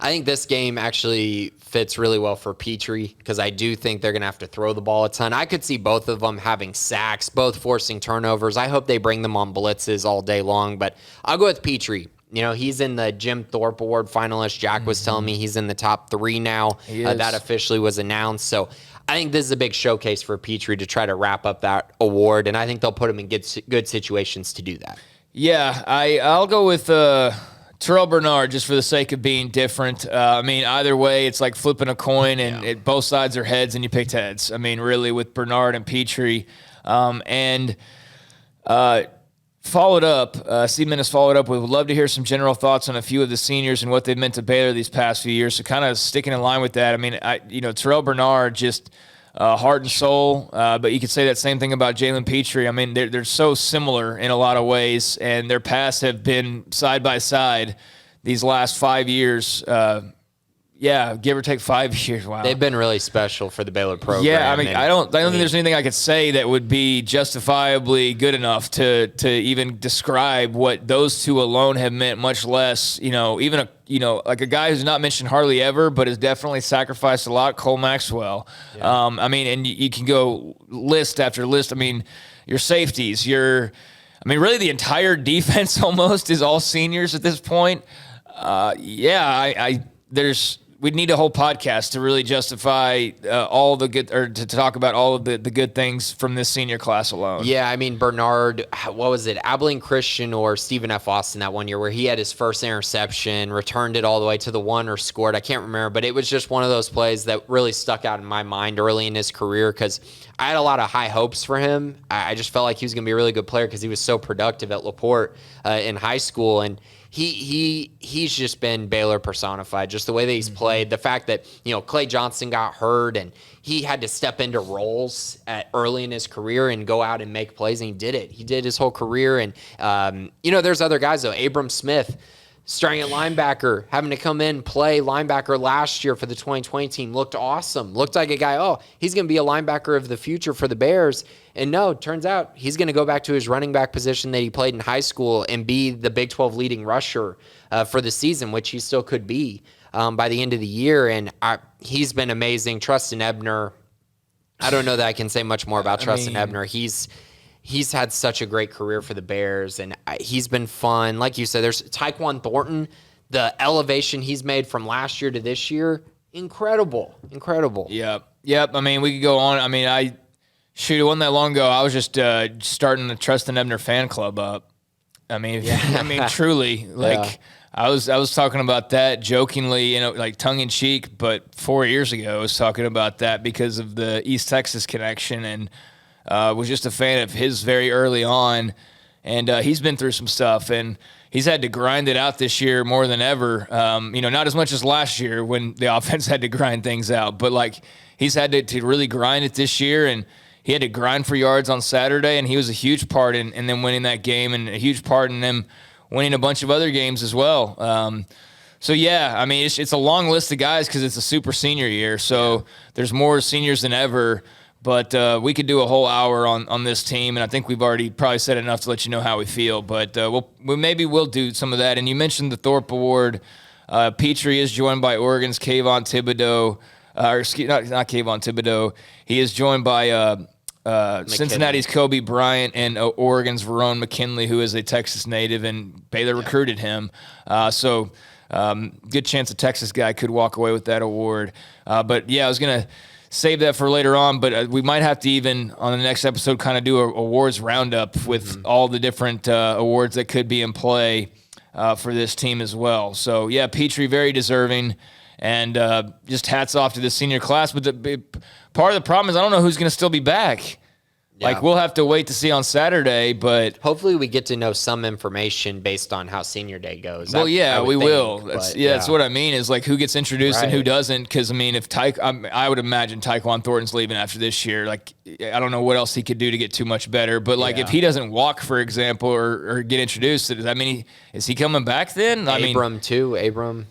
I think this game actually fits really well for Petrie because I do think they're going to have to throw the ball a ton. I could see both of them having sacks, both forcing turnovers. I hope they bring them on blitzes all day long, but I'll go with Petrie. He's in the Jim Thorpe Award finalist. Jack was telling me he's in the top 3 now. That officially was announced. So I think this is a big showcase for Petrie to try to wrap up that award, and I think they'll put him in good situations to do that. Yeah, I'll go with Terrell Bernard just for the sake of being different. Either way, it's like flipping a coin, and both sides are heads, and you picked heads. Really, with Bernard and Petrie. Followed up, Seaman has followed up with, would love to hear some general thoughts on a few of the seniors and what they've meant to Baylor these past few years. So kind of sticking in line with that. Terrell Bernard, just heart and soul, but you could say that same thing about Jalen Petrie. They're so similar in a lot of ways, and their paths have been side by side these last 5 years. Give or take 5 years. Wow. They've been really special for the Baylor program. Yeah, I don't think there's anything I could say that would be justifiably good enough to even describe what those two alone have meant, much less, even a guy who's not mentioned hardly ever, but has definitely sacrificed a lot, Cole Maxwell. Yeah. And you can go list after list. Your safeties, really the entire defense almost is all seniors at this point. we'd need a whole podcast to really justify all the good, or to talk about all of the good things from this senior class alone. Yeah, I mean, Bernard, what was it, Abilene Christian or Stephen F. Austin that one year where he had his first interception, returned it all the way to the one or scored. I can't remember, but it was just one of those plays that really stuck out in my mind early in his career because I had a lot of high hopes for him. I just felt like he was going to be a really good player because he was so productive at LaPorte in high school. And he's just been Baylor personified, just the way that he's played. The fact that, Clay Johnson got hurt and he had to step into roles early in his career and go out and make plays, and he did it. He did his whole career. And, there's other guys, though. Abram Smith, starting at linebacker, having to come in, play linebacker last year for the 2020 team, looked awesome. Looked like a guy, he's going to be a linebacker of the future for the Bears. And no, it turns out he's going to go back to his running back position that he played in high school and be the Big 12 leading rusher for the season, which he still could be by the end of the year. And he's been amazing. Trustin Ebner, I don't know that I can say much more about Trustin Ebner. He's had such a great career for the Bears, and he's been fun. Like you said, there's Tyquan Thornton, the elevation he's made from last year to this year, incredible. Yep. I mean, we could go on. I mean, it wasn't that long ago. I was just starting the Trustin Ebner fan club up. I mean, truly, I was talking about that jokingly, like tongue in cheek, but 4 years ago I was talking about that because of the East Texas connection, and was just a fan of his very early on, and he's been through some stuff, and he's had to grind it out this year more than ever. Not as much as last year when the offense had to grind things out, but he's had to really grind it this year, and he had to grind for yards on Saturday, and he was a huge part in them winning that game, and a huge part in them winning a bunch of other games as well. It's a long list of guys because it's a super senior year, so there's more seniors than ever. But we could do a whole hour on this team, and I think we've already probably said enough to let you know how we feel. But we'll do some of that. And you mentioned the Thorpe Award. Petrie is joined by Oregon's Kayvon Thibodeau. Not Kayvon Thibodeau. He is joined by Cincinnati's Kobe Bryant and Oregon's Verone McKinley, who is a Texas native, and Baylor recruited him. Good chance a Texas guy could walk away with that award. I was going to save that for later on, but we might have to even on the next episode kind of do a awards roundup with all the different awards that could be in play for this team as well. So Petrie, very deserving, and just hats off to the senior class. But part of the problem is I don't know who's going to still be back. Yeah. We'll have to wait to see on Saturday, but hopefully we get to know some information based on how senior day goes. Well, we will. That's what I mean is who gets introduced and who doesn't. Because if I would imagine Tyquan Thornton's leaving after this year. I don't know what else he could do to get too much better. But if he doesn't walk, for example, or get introduced, does that mean is he coming back then? Abram.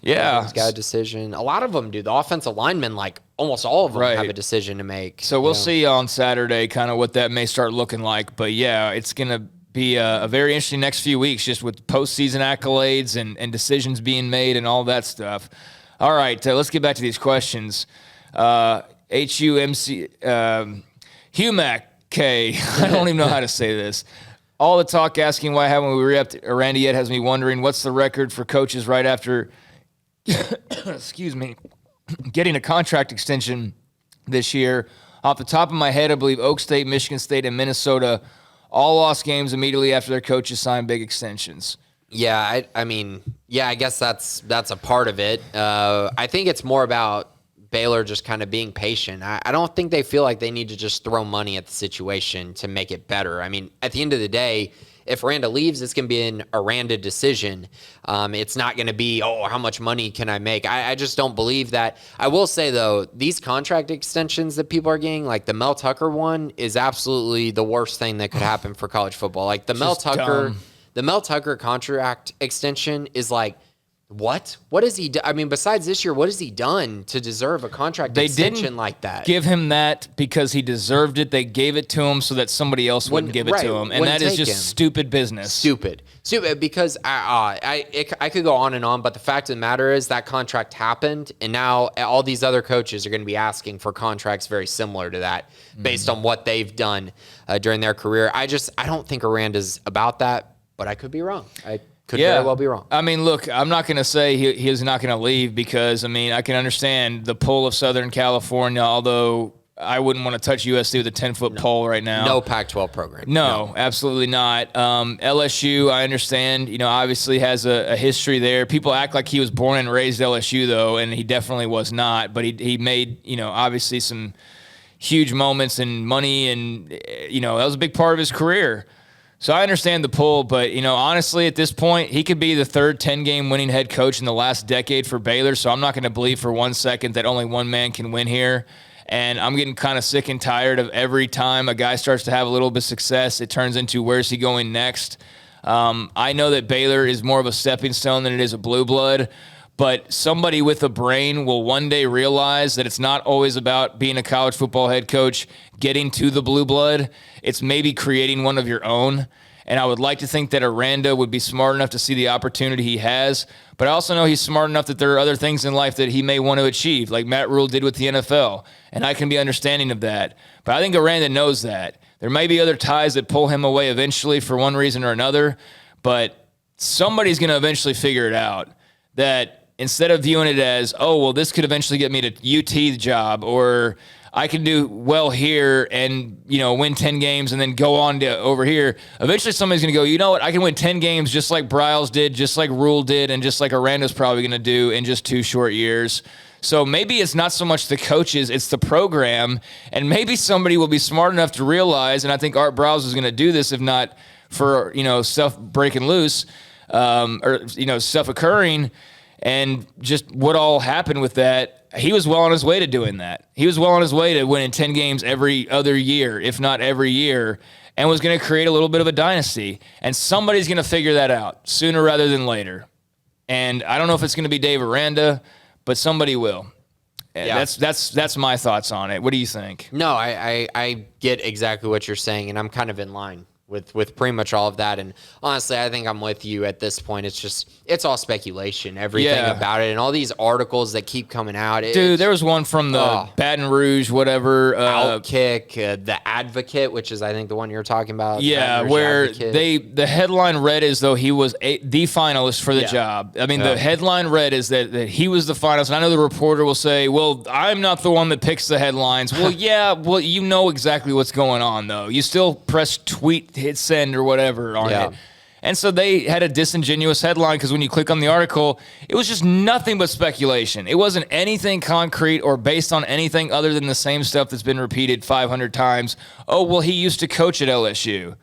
Yeah, he's got a decision. A lot of them do. The offensive linemen, almost all of them have a decision to make. So we'll see on Saturday kind of what that may start looking like. But it's going to be a very interesting next few weeks just with postseason accolades and decisions being made and all that stuff. All right, let's get back to these questions. HUMC, Humac K, I don't even know how to say this. All the talk asking why haven't we re-upped Randy yet has me wondering what's the record for coaches right after, excuse me, getting a contract extension this year. Off the top of my head, I believe Oak State, Michigan State, and Minnesota all lost games immediately after their coaches signed big extensions. Yeah, I guess that's a part of it. I think it's more about Baylor just kind of being patient. I don't think they feel like they need to just throw money at the situation to make it better. At the end of the day, if Randa leaves, it's going to be a Randa decision. It's not going to be, how much money can I make? I just don't believe that. I will say, though, these contract extensions that people are getting, like the Mel Tucker one, is absolutely the worst thing that could happen for college football. The Mel Tucker contract extension is what? What has he done? Besides this year, what has he done to deserve a contract extension like that? Give him that because he deserved it. They gave it to him so that somebody else wouldn't give it to him. And that is just stupid business. Stupid because I could go on and on, but the fact of the matter is that contract happened, and now all these other coaches are going to be asking for contracts very similar to that based on what they've done during their career. I don't think Aranda's about that, but I could be wrong. Could very well be wrong. I mean, look, I'm not going to say he's not going to leave because, I mean, I can understand the pull of Southern California, although I wouldn't want to touch USC with a 10-foot pole right now. No Pac-12 program. No, absolutely not. LSU, I understand, obviously has a history there. People act like he was born and raised LSU, though, and he definitely was not. But he made, obviously some huge moments and money, and, that was a big part of his career. So I understand the pull, but, honestly, at this point, he could be the third 10-game winning head coach in the last decade for Baylor, so I'm not going to believe for 1 second that only one man can win here. And I'm getting kind of sick and tired of every time a guy starts to have a little bit of success, it turns into where's he going next. I know that Baylor is more of a stepping stone than it is a blue blood, but somebody with a brain will one day realize that it's not always about being a college football head coach, getting to the blue blood. It's maybe creating one of your own. And I would like to think that Aranda would be smart enough to see the opportunity he has. But I also know he's smart enough that there are other things in life that he may want to achieve, like Matt Rule did with the NFL. And I can be understanding of that. But I think Aranda knows that. There may be other ties that pull him away eventually for one reason or another. But somebody's going to eventually figure it out. That instead of viewing it as, oh, well, this could eventually get me to UT job, or I can do well here and, win 10 games and then go on to over here. Eventually somebody's going to go, you know what? I can win 10 games just like Bryles did, just like Rule did, and just like Aranda's probably going to do in just 2 short years. So maybe it's not so much the coaches, it's the program. And maybe somebody will be smart enough to realize, and I think Art Bryles is going to do this, if not for, stuff breaking loose, or, stuff occurring. And just what all happened with that, he was well on his way to doing that. He was well on his way to winning 10 games every other year, if not every year, and was going to create a little bit of a dynasty. And somebody's going to figure that out sooner rather than later. And I don't know if it's going to be Dave Aranda, but somebody will. Yeah. That's my thoughts on it. What do you think? No, I get exactly what you're saying, and I'm kind of in line with pretty much all of that. And honestly, I think I'm with you at this point. It's all speculation, everything about it, and all these articles that keep coming out. Dude, there was one from the Baton Rouge, whatever. Outkick, The Advocate, which is, I think, the one you're talking about. Yeah, where the headline read as though he was the finalist for the job. I mean, the headline read is that he was the finalist. And I know the reporter will say, well, I'm not the one that picks the headlines. Well, you know exactly what's going on, though. You still press tweet, hit send or whatever on it. And so they had a disingenuous headline because when you click on the article, it was just nothing but speculation. It wasn't anything concrete or based on anything other than the same stuff that's been repeated 500 times. Oh, well, he used to coach at LSU.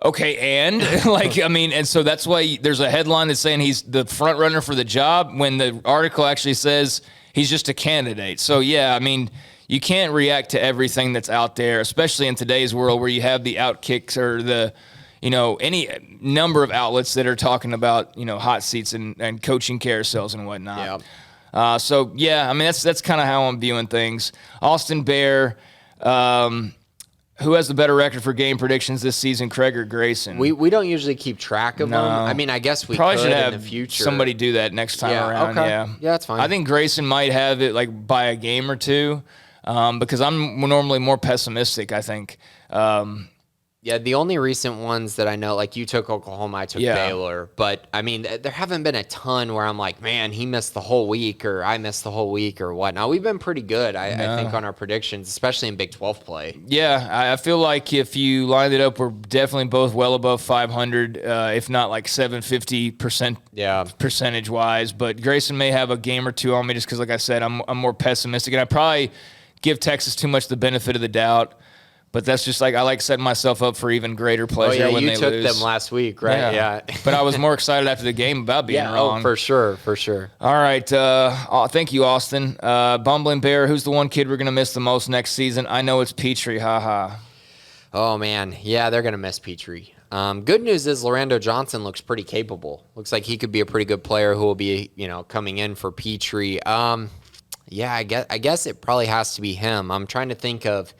Okay, and and so that's why there's a headline that's saying he's the front runner for the job when the article actually says he's just a candidate. So yeah, I mean, you can't react to everything that's out there, especially in today's world where you have the Outkicks or the, any number of outlets that are talking about, hot seats and coaching carousels and whatnot. Yeah. So yeah, I mean, that's kind of how I'm viewing things. Austin Bear, who has the better record for game predictions this season, Craig or Grayson? We don't usually keep track of them. I mean, I guess we probably should have in the future. Somebody do that next time around. Okay. Yeah, that's fine. I think Grayson might have it like by a game or two. Because I'm normally more pessimistic, I think. The only recent ones that I know, like you took Oklahoma, I took Baylor. But, I mean, there haven't been a ton where I'm like, man, he missed the whole week or I missed the whole week or whatnot. We've been pretty good, I think, on our predictions, especially in Big 12 play. Yeah, I feel like if you lined it up, we're definitely both well above 500, if not like 750% percentage-wise. But Grayson may have a game or two on me just because, like I said, I'm more pessimistic. And I probably give Texas too much the benefit of the doubt. But that's just like I like setting myself up for even greater pleasure when they lose. You took them last week, right? Yeah. But I was more excited after the game about being wrong. Oh, for sure. All right. Thank you, Austin. Bumbling Bear, who's the one kid we're going to miss the most next season? I know it's Petrie. Ha. Oh, man. Yeah, they're going to miss Petrie. Good news is Lorando Johnson looks pretty capable. Looks like he could be a pretty good player who will be, coming in for Petrie. Yeah, I guess it probably has to be him. I'm trying to think of,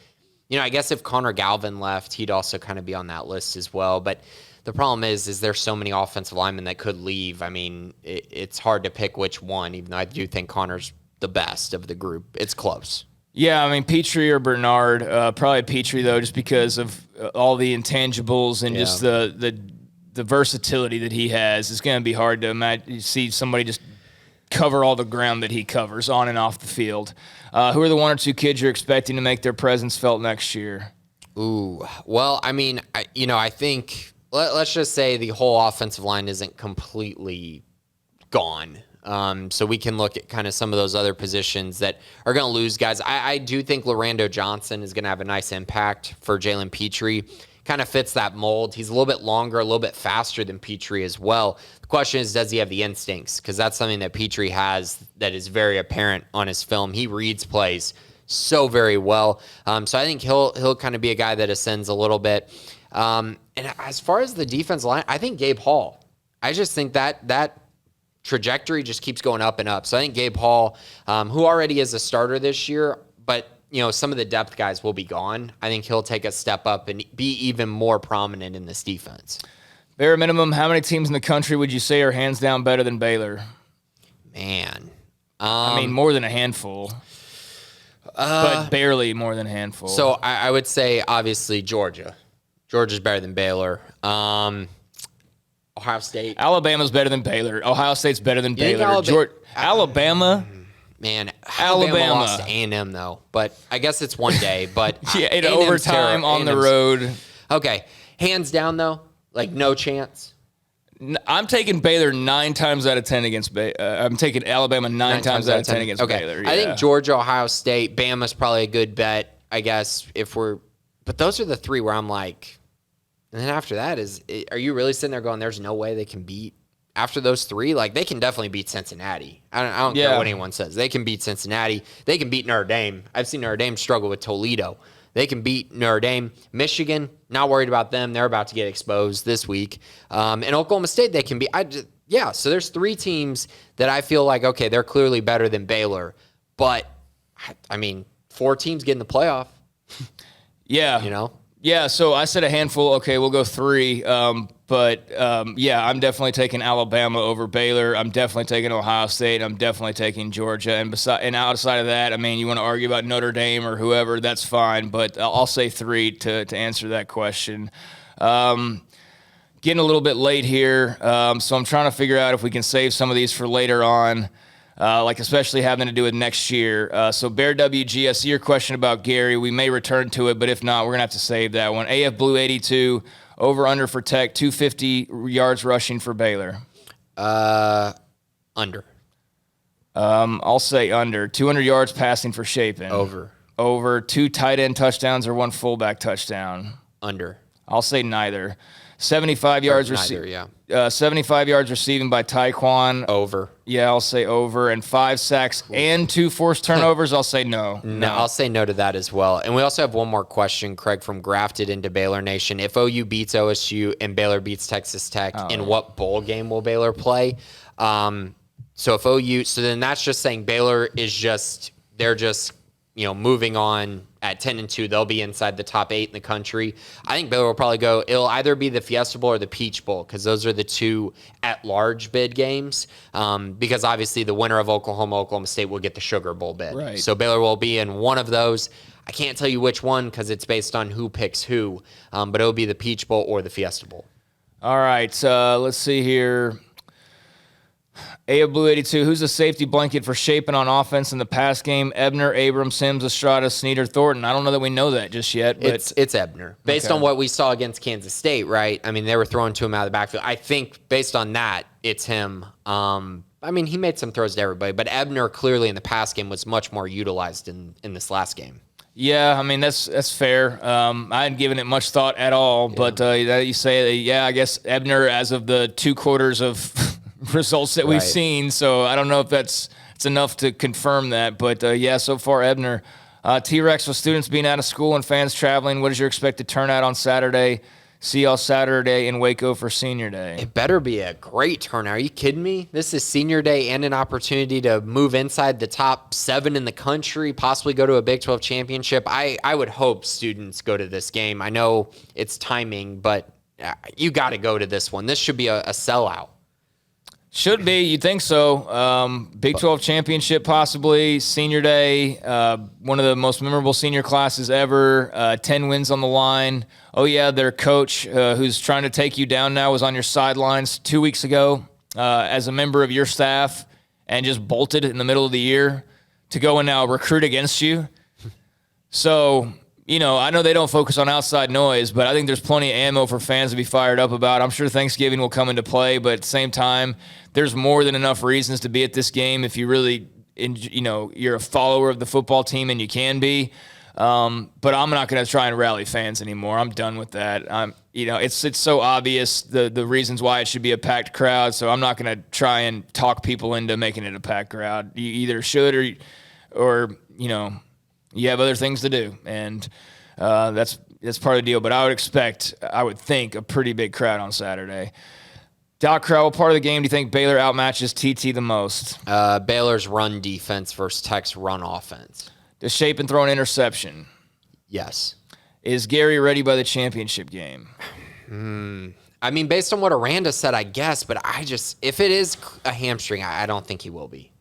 I guess if Connor Galvin left, he'd also kind of be on that list as well. But the problem is there's so many offensive linemen that could leave. I mean, it's hard to pick which one, even though I do think Connor's the best of the group. It's close. Yeah, I mean, Petrie or Bernard. Probably Petrie, though, just because of all the intangibles and just the the versatility that he has, it's going to be hard to imagine see somebody just cover all the ground that he covers on and off the field. Who are the one or two kids you're expecting to make their presence felt next year? Ooh, well, I mean, I think let's just say the whole offensive line isn't completely gone. So we can look at kind of some of those other positions that are going to lose guys. I do think Lorando Johnson is going to have a nice impact for Jalen Petrie. Kind of fits that mold. He's a little bit longer, a little bit faster than Petrie as well. The question is, does he have the instincts? Because that's something that Petrie has that is very apparent on his film. He reads plays so very well. So I think he'll kind of be a guy that ascends a little bit. And as far as the defense line, I think Gabe Hall. I just think that trajectory just keeps going up and up. So I think Gabe Hall, who already is a starter this year, but some of the depth guys will be gone. I think he'll take a step up and be even more prominent in this defense. Bare minimum, how many teams in the country would you say are hands down better than Baylor? Man. I mean, more than a handful. But barely more than a handful. So I would say, obviously, Georgia. Georgia's better than Baylor. Ohio State. Alabama's better than Baylor. Ohio State's better than Baylor. Alabama. Man, Alabama lost to A&M, though. But I guess it's one day. But yeah, in overtime on the road. Okay. Hands down, though, like no chance. I'm taking Baylor 9 times out of 10 against I'm taking Alabama 9 times out of 10 against Baylor. Yeah. I think Georgia, Ohio State, Bama's probably a good bet, I guess, but those are the 3 where I'm like, and then after that are you really sitting there going, there's no way they can beat? After those 3, like, they can definitely beat Cincinnati. I don't care what anyone says. They can beat Cincinnati. They can beat Notre Dame. I've seen Notre Dame struggle with Toledo. They can beat Notre Dame. Michigan, not worried about them. They're about to get exposed this week. And Oklahoma State, they can beat. So there's 3 teams that I feel like, okay, they're clearly better than Baylor. But, I mean, 4 teams get in the playoff. Yeah. Yeah, so I said a handful. Okay, we'll go 3. But I'm definitely taking Alabama over Baylor. I'm definitely taking Ohio State. I'm definitely taking Georgia. And outside of that, I mean, you want to argue about Notre Dame or whoever, that's fine. But I'll say 3 to answer that question. Getting a little bit late here, so I'm trying to figure out if we can save some of these for later on. Especially having to do with next year. So Bear WG, I see your question about Gary. We may return to it, but if not, we're going to have to save that one. AF Blue 82, over under for Tech, 250 yards rushing for Baylor. Under. I'll say under. 200 yards passing for Chapin. Over. 2 tight end touchdowns or 1 fullback touchdown. Under. I'll say neither. 75 yards receiving. 75 yards receiving by Taekwon. Over. Yeah, I'll say over. And 5 sacks and 2 forced turnovers. I'll say no. No, I'll say no to that as well. And we also have one more question, Craig, from Grafted into Baylor Nation. If OU beats OSU and Baylor beats Texas Tech, in what bowl game will Baylor play? So then that's just saying Baylor is they're just moving on at 10-2. They'll be inside the top 8 in the country. I think Baylor will probably go. It'll either be the Fiesta Bowl or the Peach Bowl because those are the 2 at-large bid games. Because obviously the winner of Oklahoma State will get the Sugar Bowl bid. Right. So Baylor will be in one of those. I can't tell you which one because it's based on who picks who. But it'll be the Peach Bowl or the Fiesta Bowl. All right. Let's see here. A Blue 82, who's the safety blanket for Chapin on offense in the pass game? Ebner, Abrams, Sims, Estrada, Sneeder, Thornton. I don't know that we know that just yet. But it's Ebner. Based on what we saw against Kansas State, right? I mean, they were throwing to him out of the backfield. I think based on that, it's him. I mean, he made some throws to everybody, but Ebner clearly in the pass game was much more utilized in this last game. Yeah, I mean, that's fair. I hadn't given it much thought at all, but you say, I guess Ebner, as of the 2 quarters of results that we've seen, so I don't know if it's enough to confirm that, but so far Ebner. T-Rex, with students being out of school and fans traveling, what is your expected turnout on Saturday? See y'all Saturday in Waco for Senior Day. It better be a great turnout. Are you kidding me? This is Senior Day and an opportunity to move inside the top 7 in the country, possibly go to a Big 12 championship. I would hope students go to this game. I know it's timing, but you got to go to this one. This should be a sellout. Should be. You'd think so. Big 12 championship, possibly. Senior day, one of the most memorable senior classes ever. 10 wins on the line. Oh, yeah, their coach, who's trying to take you down now, was on your sidelines 2 weeks ago as a member of your staff and just bolted in the middle of the year to go and now recruit against you. So, I know they don't focus on outside noise, but I think there's plenty of ammo for fans to be fired up about. I'm sure Thanksgiving will come into play, but at the same time, there's more than enough reasons to be at this game if you really, you're a follower of the football team, and you can be. But I'm not going to try and rally fans anymore. I'm done with that. It's so obvious the reasons why it should be a packed crowd, so I'm not going to try and talk people into making it a packed crowd. You either should or you have other things to do, and that's part of the deal. But I would think, a pretty big crowd on Saturday. Doc Crow, what part of the game do you think Baylor outmatches TT the most? Baylor's run defense versus Tech's run offense. Does Shapen throw an interception? Yes. Is Gary ready by the championship game? I mean, based on what Aranda said, I guess, but if it is a hamstring, I don't think he will be.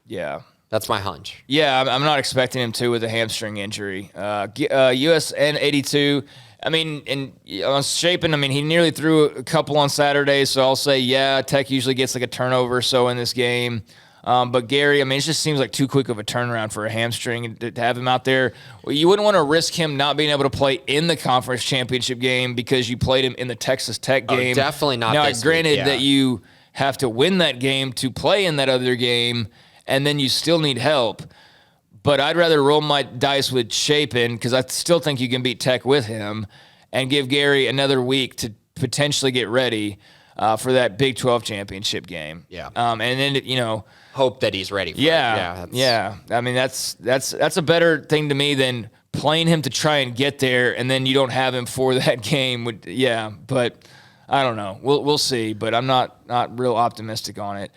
Yeah. That's my hunch. Yeah, I'm not expecting him to with a hamstring injury. USN 82. I mean, and on Shapen, he nearly threw a couple on Saturday, so I'll say, yeah, Tech usually gets like a turnover or so in this game. But Gary, it just seems like too quick of a turnaround for a hamstring to have him out there. You wouldn't want to risk him not being able to play in the conference championship game because you played him in the Texas Tech game. Definitely not now, this granted week, yeah. that you have to win that game to play in that other game, and then you still need help. But I'd rather roll my dice with Shapen because I still think you can beat Tech with him and give Gary another week to potentially get ready for that Big 12 championship game. Yeah. And then, hope that he's ready for it. Yeah. That's a better thing to me than playing him to try and get there and then you don't have him for that game. But I don't know. We'll see. But I'm not real optimistic on it.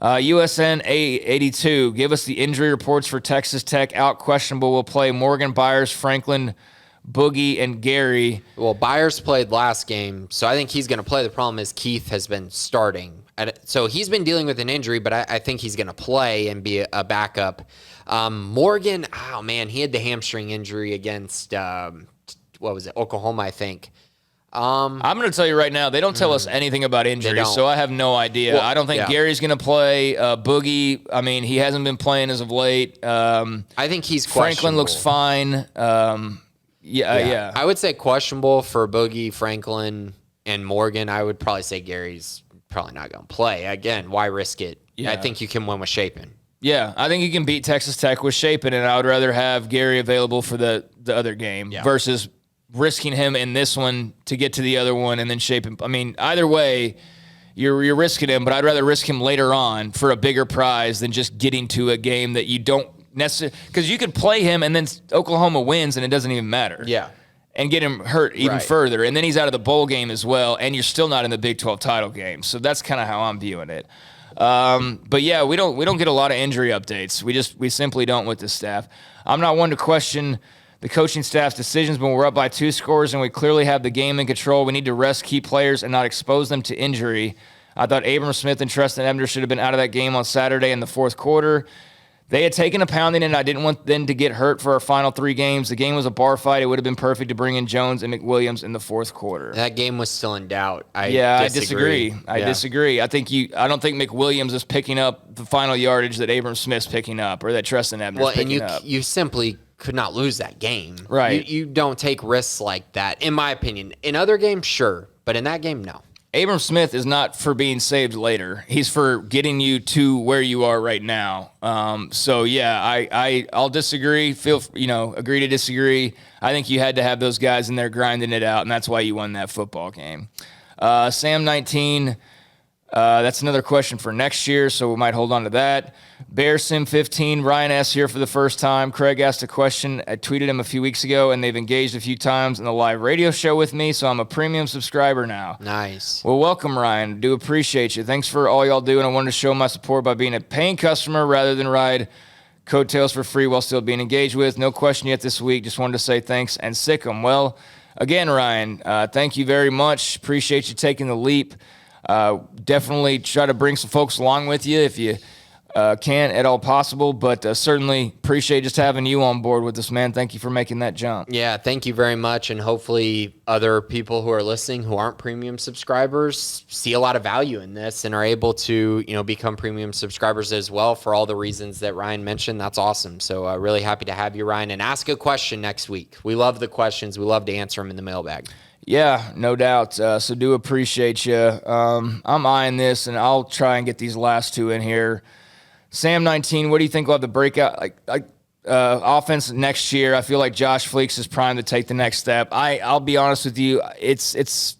USN 82, give us the injury reports for Texas Tech. Out questionable will play Morgan, Byers, Franklin, Boogie, and Gary. Well, Byers played last game, so I think he's going to play. The problem is Keith has been starting. So he's been dealing with an injury, but I think he's going to play and be a backup. Morgan, he had the hamstring injury against, Oklahoma, I think. I'm going to tell you right now, they don't tell us anything about injuries, so I have no idea. Well, I don't think Gary's going to play. Boogie, he hasn't been playing as of late. I think he's Franklin looks fine. Yeah. I would say questionable for Boogie, Franklin, and Morgan. I would probably say Gary's probably not going to play. Again, why risk it? Yeah. I think you can win with Shapen. Yeah, I think you can beat Texas Tech with Shapen, and I would rather have Gary available for the other game versus risking him in this one to get to the other one and then Shapen. Either way, you're risking him, but I'd rather risk him later on for a bigger prize than just getting to a game that you don't necessarily, because you could play him and then Oklahoma wins and it doesn't even matter. Yeah. And get him hurt even further. And then he's out of the bowl game as well, and you're still not in the Big 12 title game. So that's kind of how I'm viewing it. But yeah, we don't get a lot of injury updates. We simply don't with this staff. I'm not one to question the coaching staff's decisions, but we're up by 2 scores and we clearly have the game in control. We need to rest key players and not expose them to injury. I thought Abram Smith and Treston Ebner should have been out of that game on Saturday in the fourth quarter. They had taken a pounding, and I didn't want them to get hurt for our final 3 games. The game was a bar fight. It would have been perfect to bring in Jones and McWilliams in the fourth quarter. That game was still in doubt. I disagree. I disagree. I don't think McWilliams is picking up the final yardage that Abram Smith's picking up or that Treston Ebner's picking up. You simply could not lose that game. Right. You don't take risks like that, in my opinion. In other games, sure, but in that game, no. Abram Smith is not for being saved later. He's for getting you to where you are right now. So yeah, I'll disagree. Agree to disagree. I think you had to have those guys in there grinding it out, and that's why you won that football game. Sam 19. That's another question for next year, so we might hold on to that. Bear Sim 15, Ryan S. here for the first time. Craig asked a question. I tweeted him a few weeks ago, and they've engaged a few times in the live radio show with me, so I'm a premium subscriber now. Nice. Well, welcome, Ryan. Do appreciate you. Thanks for all y'all do, and I wanted to show my support by being a paying customer rather than ride coattails for free while still being engaged with. No question yet this week. Just wanted to say thanks and sick 'em. Well, again, Ryan, thank you very much. Appreciate you taking the leap. Definitely try to bring some folks along with you if you can at all possible, but certainly appreciate just having you on board with us, man. Thank you for making that jump. Yeah, thank you very much. And hopefully other people who are listening who aren't premium subscribers see a lot of value in this and are able to, become premium subscribers as well for all the reasons that Ryan mentioned. That's awesome. So really happy to have you, Ryan, and ask a question next week. We love the questions. We love to answer them in the mailbag. Yeah, no doubt. So do appreciate you. I'm eyeing this, and I'll try and get these last two in here. Sam 19, what do you think will have the breakout offense next year? I feel like Josh Fleeks is primed to take the next step. I'll be honest with you, it's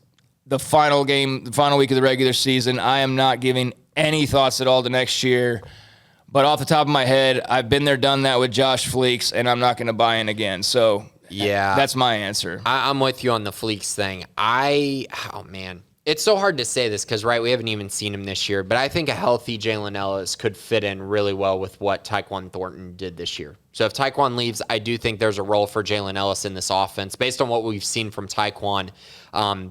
the final game, the final week of the regular season. I am not giving any thoughts at all to next year. But off the top of my head, I've been there, done that with Josh Fleeks, and I'm not going to buy in again. So yeah, that's my answer. I'm with you on the Fleeks thing. It's so hard to say this because, we haven't even seen him this year, but I think a healthy Jalen Ellis could fit in really well with what Tyquan Thornton did this year. So if Tyquan leaves, I do think there's a role for Jalen Ellis in this offense. Based on what we've seen from Tyquan,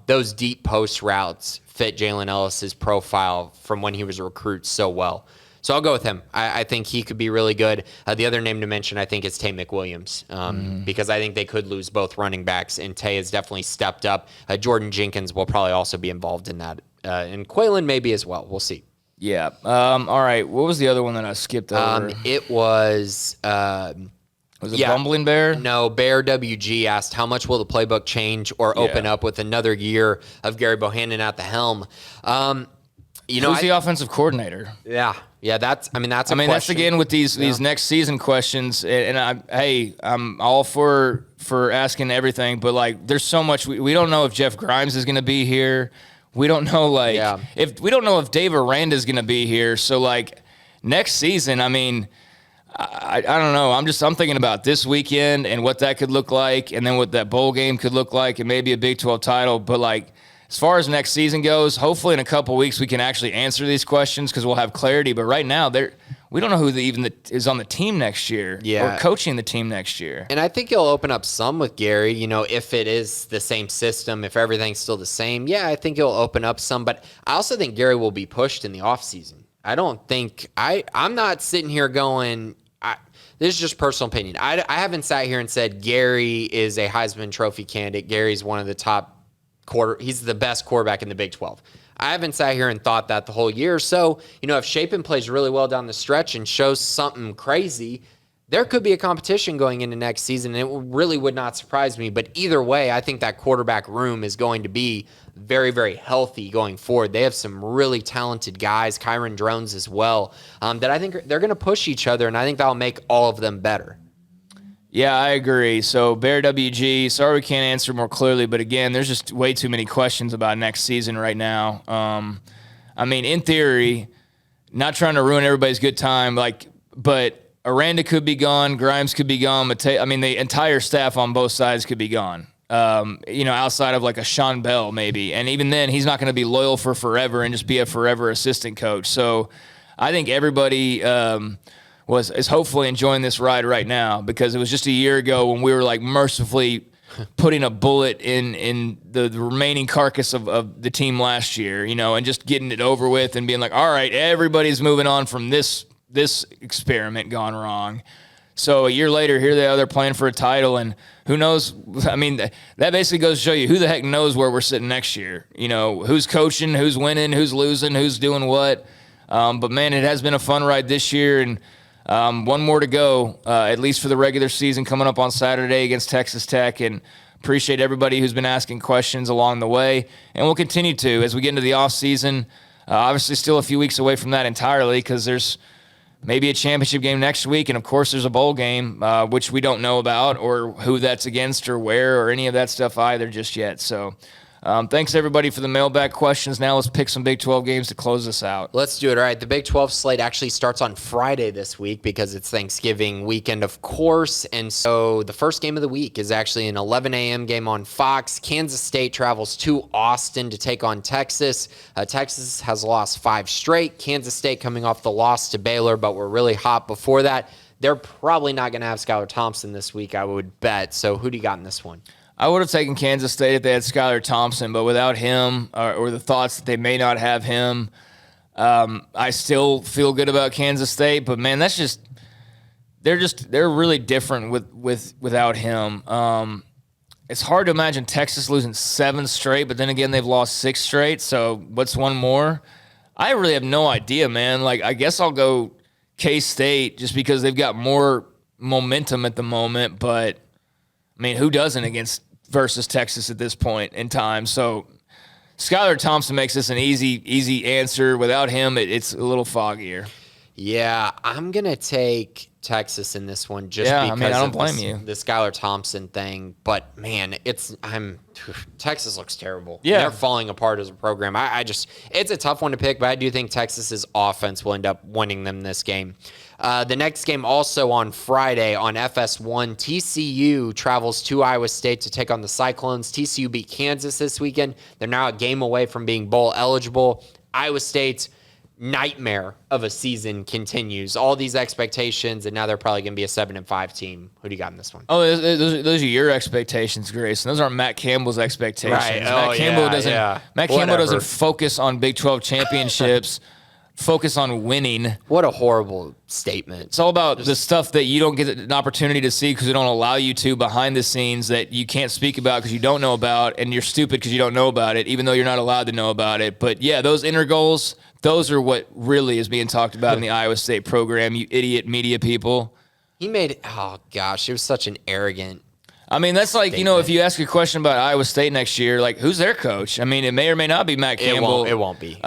those deep post routes fit Jalen Ellis's profile from when he was a recruit so well. So I'll go with him. I think he could be really good. The other name to mention, I think, is Tay McWilliams, because I think they could lose both running backs, and Tay has definitely stepped up. Jordan Jenkins will probably also be involved in that, and Quaylen maybe as well. We'll see. Yeah. All right. What was the other one that I skipped over? It was... was it Bumbling Bear? No, Bear WG asked, how much will the playbook change or open up with another year of Gary Bohannon at the helm? Who's the offensive coordinator? Yeah, that's a question. That's again with these next season questions, and I'm all for asking everything, but there's so much we don't know if Jeff Grimes is going to be here. We don't know if we don't know if Dave Aranda is going to be here. So next season, I don't know. I'm thinking about this weekend and what that could look like, and then what that bowl game could look like, and maybe a Big 12 title, but as far as next season goes, hopefully in a couple of weeks we can actually answer these questions because we'll have clarity. But right now, we don't know who is on the team next year or coaching the team next year. And I think it'll open up some with Gary, if it is the same system, if everything's still the same. Yeah, I think it'll open up some. But I also think Gary will be pushed in the offseason. I don't think – I'm not sitting here going – this is just personal opinion. I haven't sat here and said Gary is a Heisman Trophy candidate. Gary's one of the top – he's the best quarterback in the Big 12. I haven't sat here and thought that the whole year. So, if Shapen plays really well down the stretch and shows something crazy, there could be a competition going into next season, and it really would not surprise me. But either way, I think that quarterback room is going to be very, very healthy going forward. They have some really talented guys, Kyron Drones as well, that I think they're going to push each other, and I think that'll make all of them better. Yeah, I agree. So, Bear WG, sorry we can't answer more clearly, but again, there's just way too many questions about next season right now. In theory, not trying to ruin everybody's good time, but Aranda could be gone, Grimes could be gone, the entire staff on both sides could be gone. Outside of a Sean Bell maybe. And even then, he's not going to be loyal for forever and just be a forever assistant coach. So, I think everybody is hopefully enjoying this ride right now, because it was just a year ago when we were mercifully putting a bullet in the remaining carcass of the team last year, and just getting it over with and being all right, everybody's moving on from this experiment gone wrong. So a year later, here they are, they're playing for a title, and who knows? That basically goes to show you who the heck knows where we're sitting next year. Who's coaching, who's winning, who's losing, who's doing what. But man, it has been a fun ride this year, and one more to go, at least for the regular season coming up on Saturday against Texas Tech, and appreciate everybody who's been asking questions along the way, and we'll continue to as we get into the off season. Obviously still a few weeks away from that entirely, because there's maybe a championship game next week, and of course there's a bowl game, which we don't know about or who that's against or where or any of that stuff either just yet. So thanks everybody for the mailbag questions. Now let's pick some Big 12 games to close this out. Let's do it. All right. The Big 12 slate actually starts on Friday this week because it's Thanksgiving weekend, of course. And so the first game of the week is actually an 11 a.m. game on Fox. Kansas State travels to Austin to take on Texas. Texas has lost 5 straight. Kansas State coming off the loss to Baylor, but we're really hot before that. They're probably not going to have Skylar Thompson this week, I would bet. So who do you got in this one? I would have taken Kansas State if they had Skylar Thompson, but without him or the thoughts that they may not have him, I still feel good about Kansas State. But man, they're really different without him. It's hard to imagine Texas losing 7 straight, but then again, they've lost 6 straight. So what's one more? I really have no idea, man. Like, I guess I'll go K-State just because they've got more momentum at the moment. But I mean, who doesn't versus Texas at this point in time? So Skylar Thompson makes this an easy answer. Without him, it's a little foggier. Yeah, I'm going to take Texas in this one just because I don't blame you. The Skylar Thompson thing. But, man, Texas looks terrible. Yeah. They're falling apart as a program. It's a tough one to pick, but I do think Texas's offense will end up winning them this game. The next game also on Friday on FS1, TCU travels to Iowa State to take on the Cyclones. TCU beat Kansas this weekend. They're now a game away from being bowl eligible. Iowa State's nightmare of a season continues. All these expectations, and now they're probably going to be a 7-5 team. Who do you got in this one? Oh, those are your expectations, Grayson. Those aren't Matt Campbell's expectations. Right. Matt Campbell doesn't focus on Big 12 championships. Focus on winning. What a horrible statement. It's all about the stuff that you don't get an opportunity to see because they don't allow you to behind the scenes that you can't speak about because you don't know about, and you're stupid because you don't know about it, even though you're not allowed to know about it. But yeah, those inner goals, those are what really is being talked about in the Iowa State program, you idiot media people. It was such an arrogant I mean, that's like, statement. if you ask a question about Iowa State next year, like, who's their coach? I mean, it may or may not be Matt Campbell. It won't be.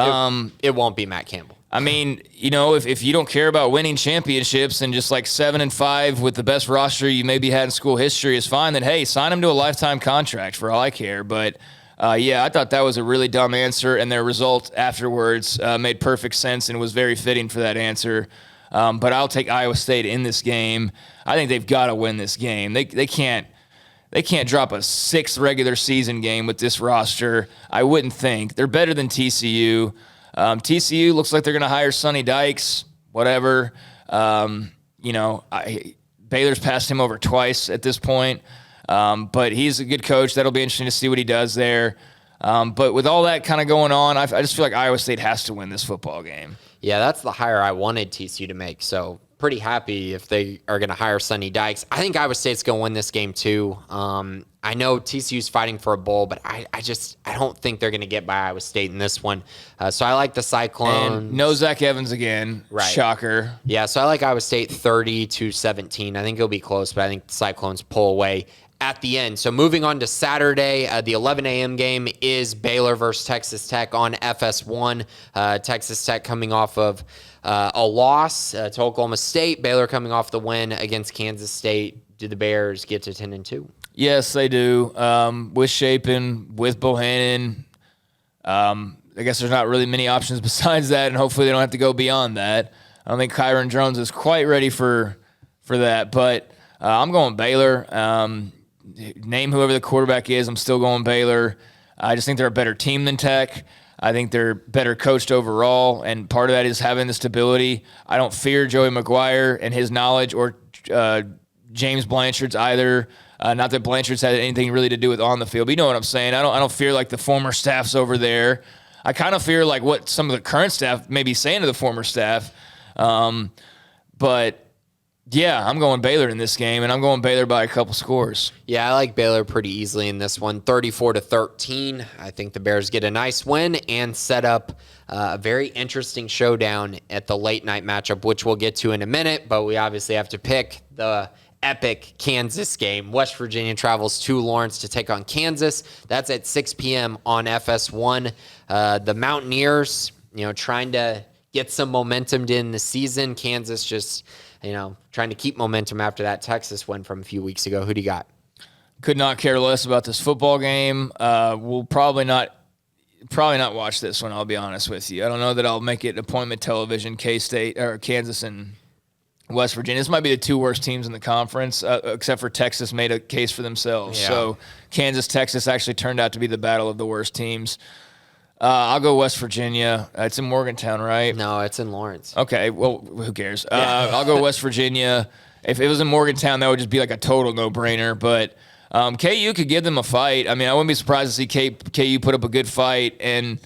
It won't be Matt Campbell. I mean, if you don't care about winning championships and just like 7-5 with the best roster you maybe had in school history is fine, then hey, sign him to a lifetime contract for all I care. But I thought that was a really dumb answer, and their result afterwards made perfect sense and was very fitting for that answer. But I'll take Iowa State in this game. I think they've got to win this game. They can't drop a 6th regular season game with this roster. I wouldn't think. They're better than TCU. TCU looks like they're going to hire Sonny Dykes, whatever. Baylor's passed him over twice at this point. But he's a good coach. That'll be interesting to see what he does there. But with all that kind of going on, I just feel like Iowa State has to win this football game. Yeah, that's the hire I wanted TCU to make. So pretty happy if they are going to hire Sonny Dykes. I think Iowa State's going to win this game too. I know TCU's fighting for a bowl, but I don't think they're going to get by Iowa State in this one. So I like the Cyclones. And no Zach Evans again. Right. Shocker. Yeah, so I like Iowa State 30-17. I think it'll be close, but I think the Cyclones pull away at the end. So moving on to Saturday, the 11 a.m. game is Baylor versus Texas Tech on FS1. Texas Tech coming off of a loss to Oklahoma State. Baylor coming off the win against Kansas State. Do the Bears get to 10-2? Yes, they do. With Shapen, with Bohannon. I guess there's not really many options besides that, and hopefully they don't have to go beyond that. I don't think Kyron Jones is quite ready for that, but I'm going Baylor. Name whoever the quarterback is, I'm still going Baylor. I just think they're a better team than Tech. I think they're better coached overall, and part of that is having the stability. I don't fear Joey McGuire and his knowledge or James Blanchard's either. Not that Blanchard's had anything really to do with on the field, but you know what I'm saying. I don't fear like the former staffs over there. I kind of fear like what some of the current staff may be saying to the former staff. But yeah, I'm going Baylor in this game, and I'm going Baylor by a couple scores. Yeah, I like Baylor pretty easily in this one, 34-13. I think the Bears get a nice win and set up a very interesting showdown at the late night matchup, which we'll get to in a minute, but we obviously have to pick the epic Kansas game. West Virginia travels to Lawrence to take on Kansas. That's at 6 p.m. on FS1. The Mountaineers, trying to get some momentum in the season. Kansas just, trying to keep momentum after that Texas win from a few weeks ago. Who do you got? Could not care less about this football game. We'll probably not watch this one, I'll be honest with you. I don't know that I'll make it appointment television, K-State or Kansas and West Virginia. This might be the 2 worst teams in the conference, except for Texas made a case for themselves. Yeah. So Kansas, Texas actually turned out to be the battle of the worst teams. I'll go West Virginia. It's in Morgantown, right? No, it's in Lawrence. Okay, well, who cares? I'll go West Virginia. If it was in Morgantown, that would just be like a total no-brainer. But KU could give them a fight. I mean, I wouldn't be surprised to see KU put up a good fight, and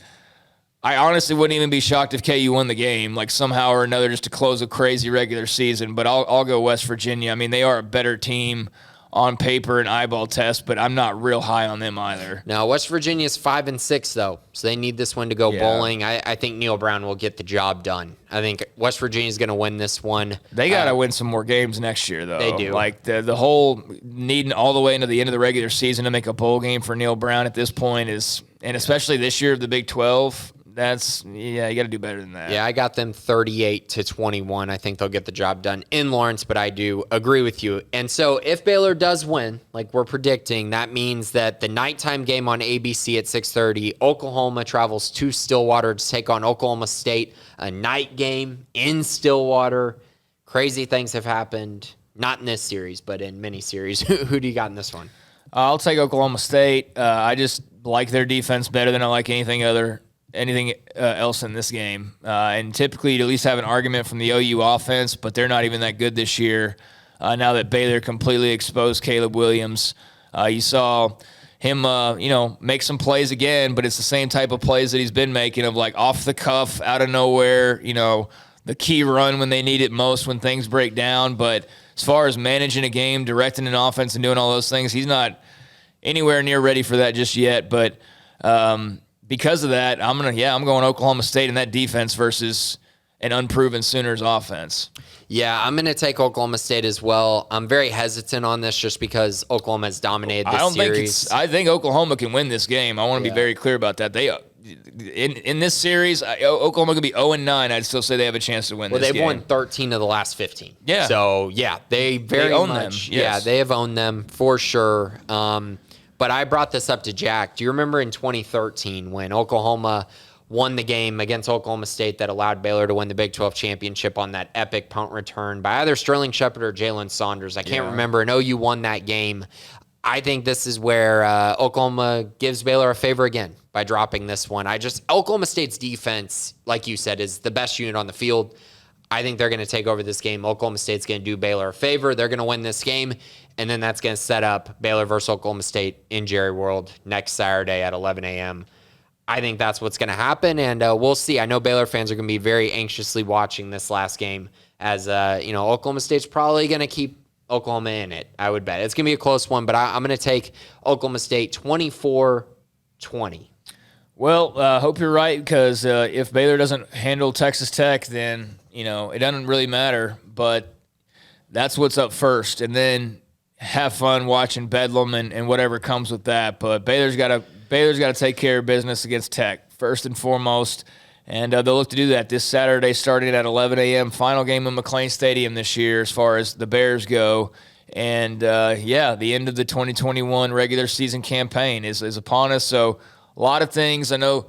I honestly wouldn't even be shocked if KU won the game, like somehow or another, just to close a crazy regular season. But I'll go West Virginia. I mean, they are a better team on paper and eyeball test, but I'm not real high on them either. Now, West Virginia is 5-6 though, so they need this one to go bowling. I think Neil Brown will get the job done. I think West Virginia is going to win this one. They got to win some more games next year, though. They do. Like the whole needing all the way into the end of the regular season to make a bowl game for Neil Brown at this point is, and especially this year of the Big 12. You got to do better than that. Yeah, I got them 38-21. I think they'll get the job done in Lawrence, but I do agree with you. And so if Baylor does win, like we're predicting, that means that the nighttime game on ABC at 6:30, Oklahoma travels to Stillwater to take on Oklahoma State, a night game in Stillwater. Crazy things have happened, not in this series, but in many series. Who do you got in this one? I'll take Oklahoma State. I just like their defense better than I like anything else in this game. And typically you'd at least have an argument from the OU offense, but they're not even that good this year. Now that Baylor completely exposed Caleb Williams, you saw him, make some plays again, but it's the same type of plays that he's been making of like off the cuff, out of nowhere, the key run when they need it most, when things break down. But as far as managing a game, directing an offense and doing all those things, he's not anywhere near ready for that just yet. But, because of that, I'm going Oklahoma State in that defense versus an unproven Sooners offense. Yeah, I'm going to take Oklahoma State as well. I'm very hesitant on this just because Oklahoma has dominated this series. I think Oklahoma can win this game. I want to be very clear about that. They in this series, Oklahoma could be 0-9. I'd still say they have a chance to win this game. Well, they've won 13 of the last 15. Yeah. So, they own much. them. Yes. Yeah, they have owned them for sure. But I brought this up to Jack. Do you remember in 2013 when Oklahoma won the game against Oklahoma State that allowed Baylor to win the Big 12 championship on that epic punt return by either Sterling Shepard or Jalen Saunders? I can't remember. And OU won that game. I think this is where Oklahoma gives Baylor a favor again by dropping this one. Oklahoma State's defense, like you said, is the best unit on the field. I think they're going to take over this game. Oklahoma State's going to do Baylor a favor. They're going to win this game, and then that's going to set up Baylor versus Oklahoma State in Jerry World next Saturday at 11 a.m. I think that's what's going to happen, and we'll see. I know Baylor fans are going to be very anxiously watching this last game as, Oklahoma State's probably going to keep Oklahoma in it, I would bet. It's going to be a close one, but I'm going to take Oklahoma State 24-20. Well, hope you're right, because if Baylor doesn't handle Texas Tech, then it doesn't really matter. But that's what's up first, and then have fun watching Bedlam and whatever comes with that. But Baylor's got to take care of business against Tech first and foremost, and they'll look to do that this Saturday, starting at 11 a.m. Final game in McLean Stadium this year, as far as the Bears go. And the end of the 2021 regular season campaign is upon us. So a lot of things. I know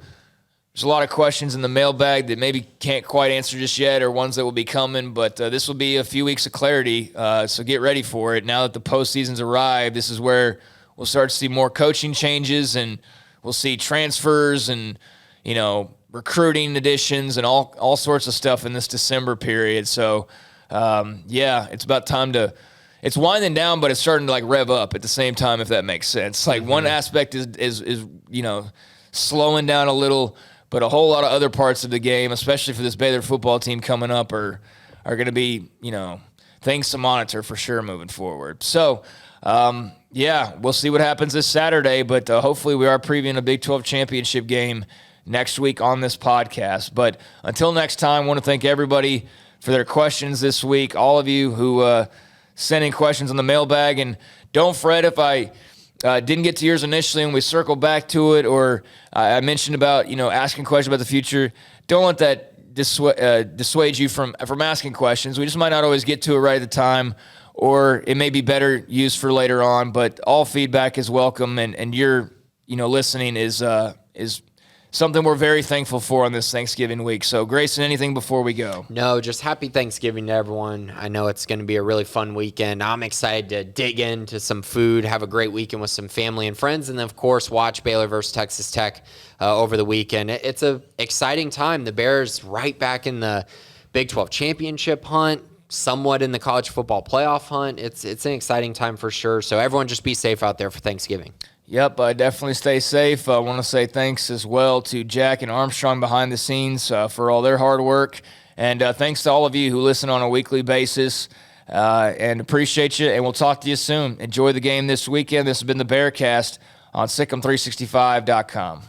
there's a lot of questions in the mailbag that maybe can't quite answer just yet, or ones that will be coming, but this will be a few weeks of clarity, so get ready for it. Now that the postseason's arrived, this is where we'll start to see more coaching changes, and we'll see transfers and, recruiting additions and all sorts of stuff in this December period. So, it's about time to – it's winding down, but it's starting to, rev up at the same time, if that makes sense. One aspect is slowing down a little, but a whole lot of other parts of the game, especially for this Baylor football team coming up, are going to be, things to monitor for sure moving forward. So, we'll see what happens this Saturday, but hopefully we are previewing a Big 12 championship game next week on this podcast. But until next time, I want to thank everybody for their questions this week, all of you who sent in questions on the mailbag, and don't fret if I didn't get to yours initially and we circle back to it, or I mentioned about, asking questions about the future. Don't let that dissuade you from asking questions. We just might not always get to it right at the time, or it may be better used for later on, but all feedback is welcome, and your, listening is something we're very thankful for on this Thanksgiving week. So, Grayson, anything before we go? No, just happy Thanksgiving to everyone. I know it's going to be a really fun weekend. I'm excited to dig into some food, have a great weekend with some family and friends, and then, of course, watch Baylor versus Texas Tech over the weekend. It's an exciting time. The Bears right back in the Big 12 championship hunt. somewhat in the college football playoff hunt. It's an exciting time for sure. So everyone just be safe out there for Thanksgiving. Yep, definitely stay safe. I want to say thanks as well to Jack and Armstrong behind the scenes for all their hard work. And thanks to all of you who listen on a weekly basis. And appreciate you, and we'll talk to you soon. Enjoy the game this weekend. This has been the Bearcast on SicEm365.com.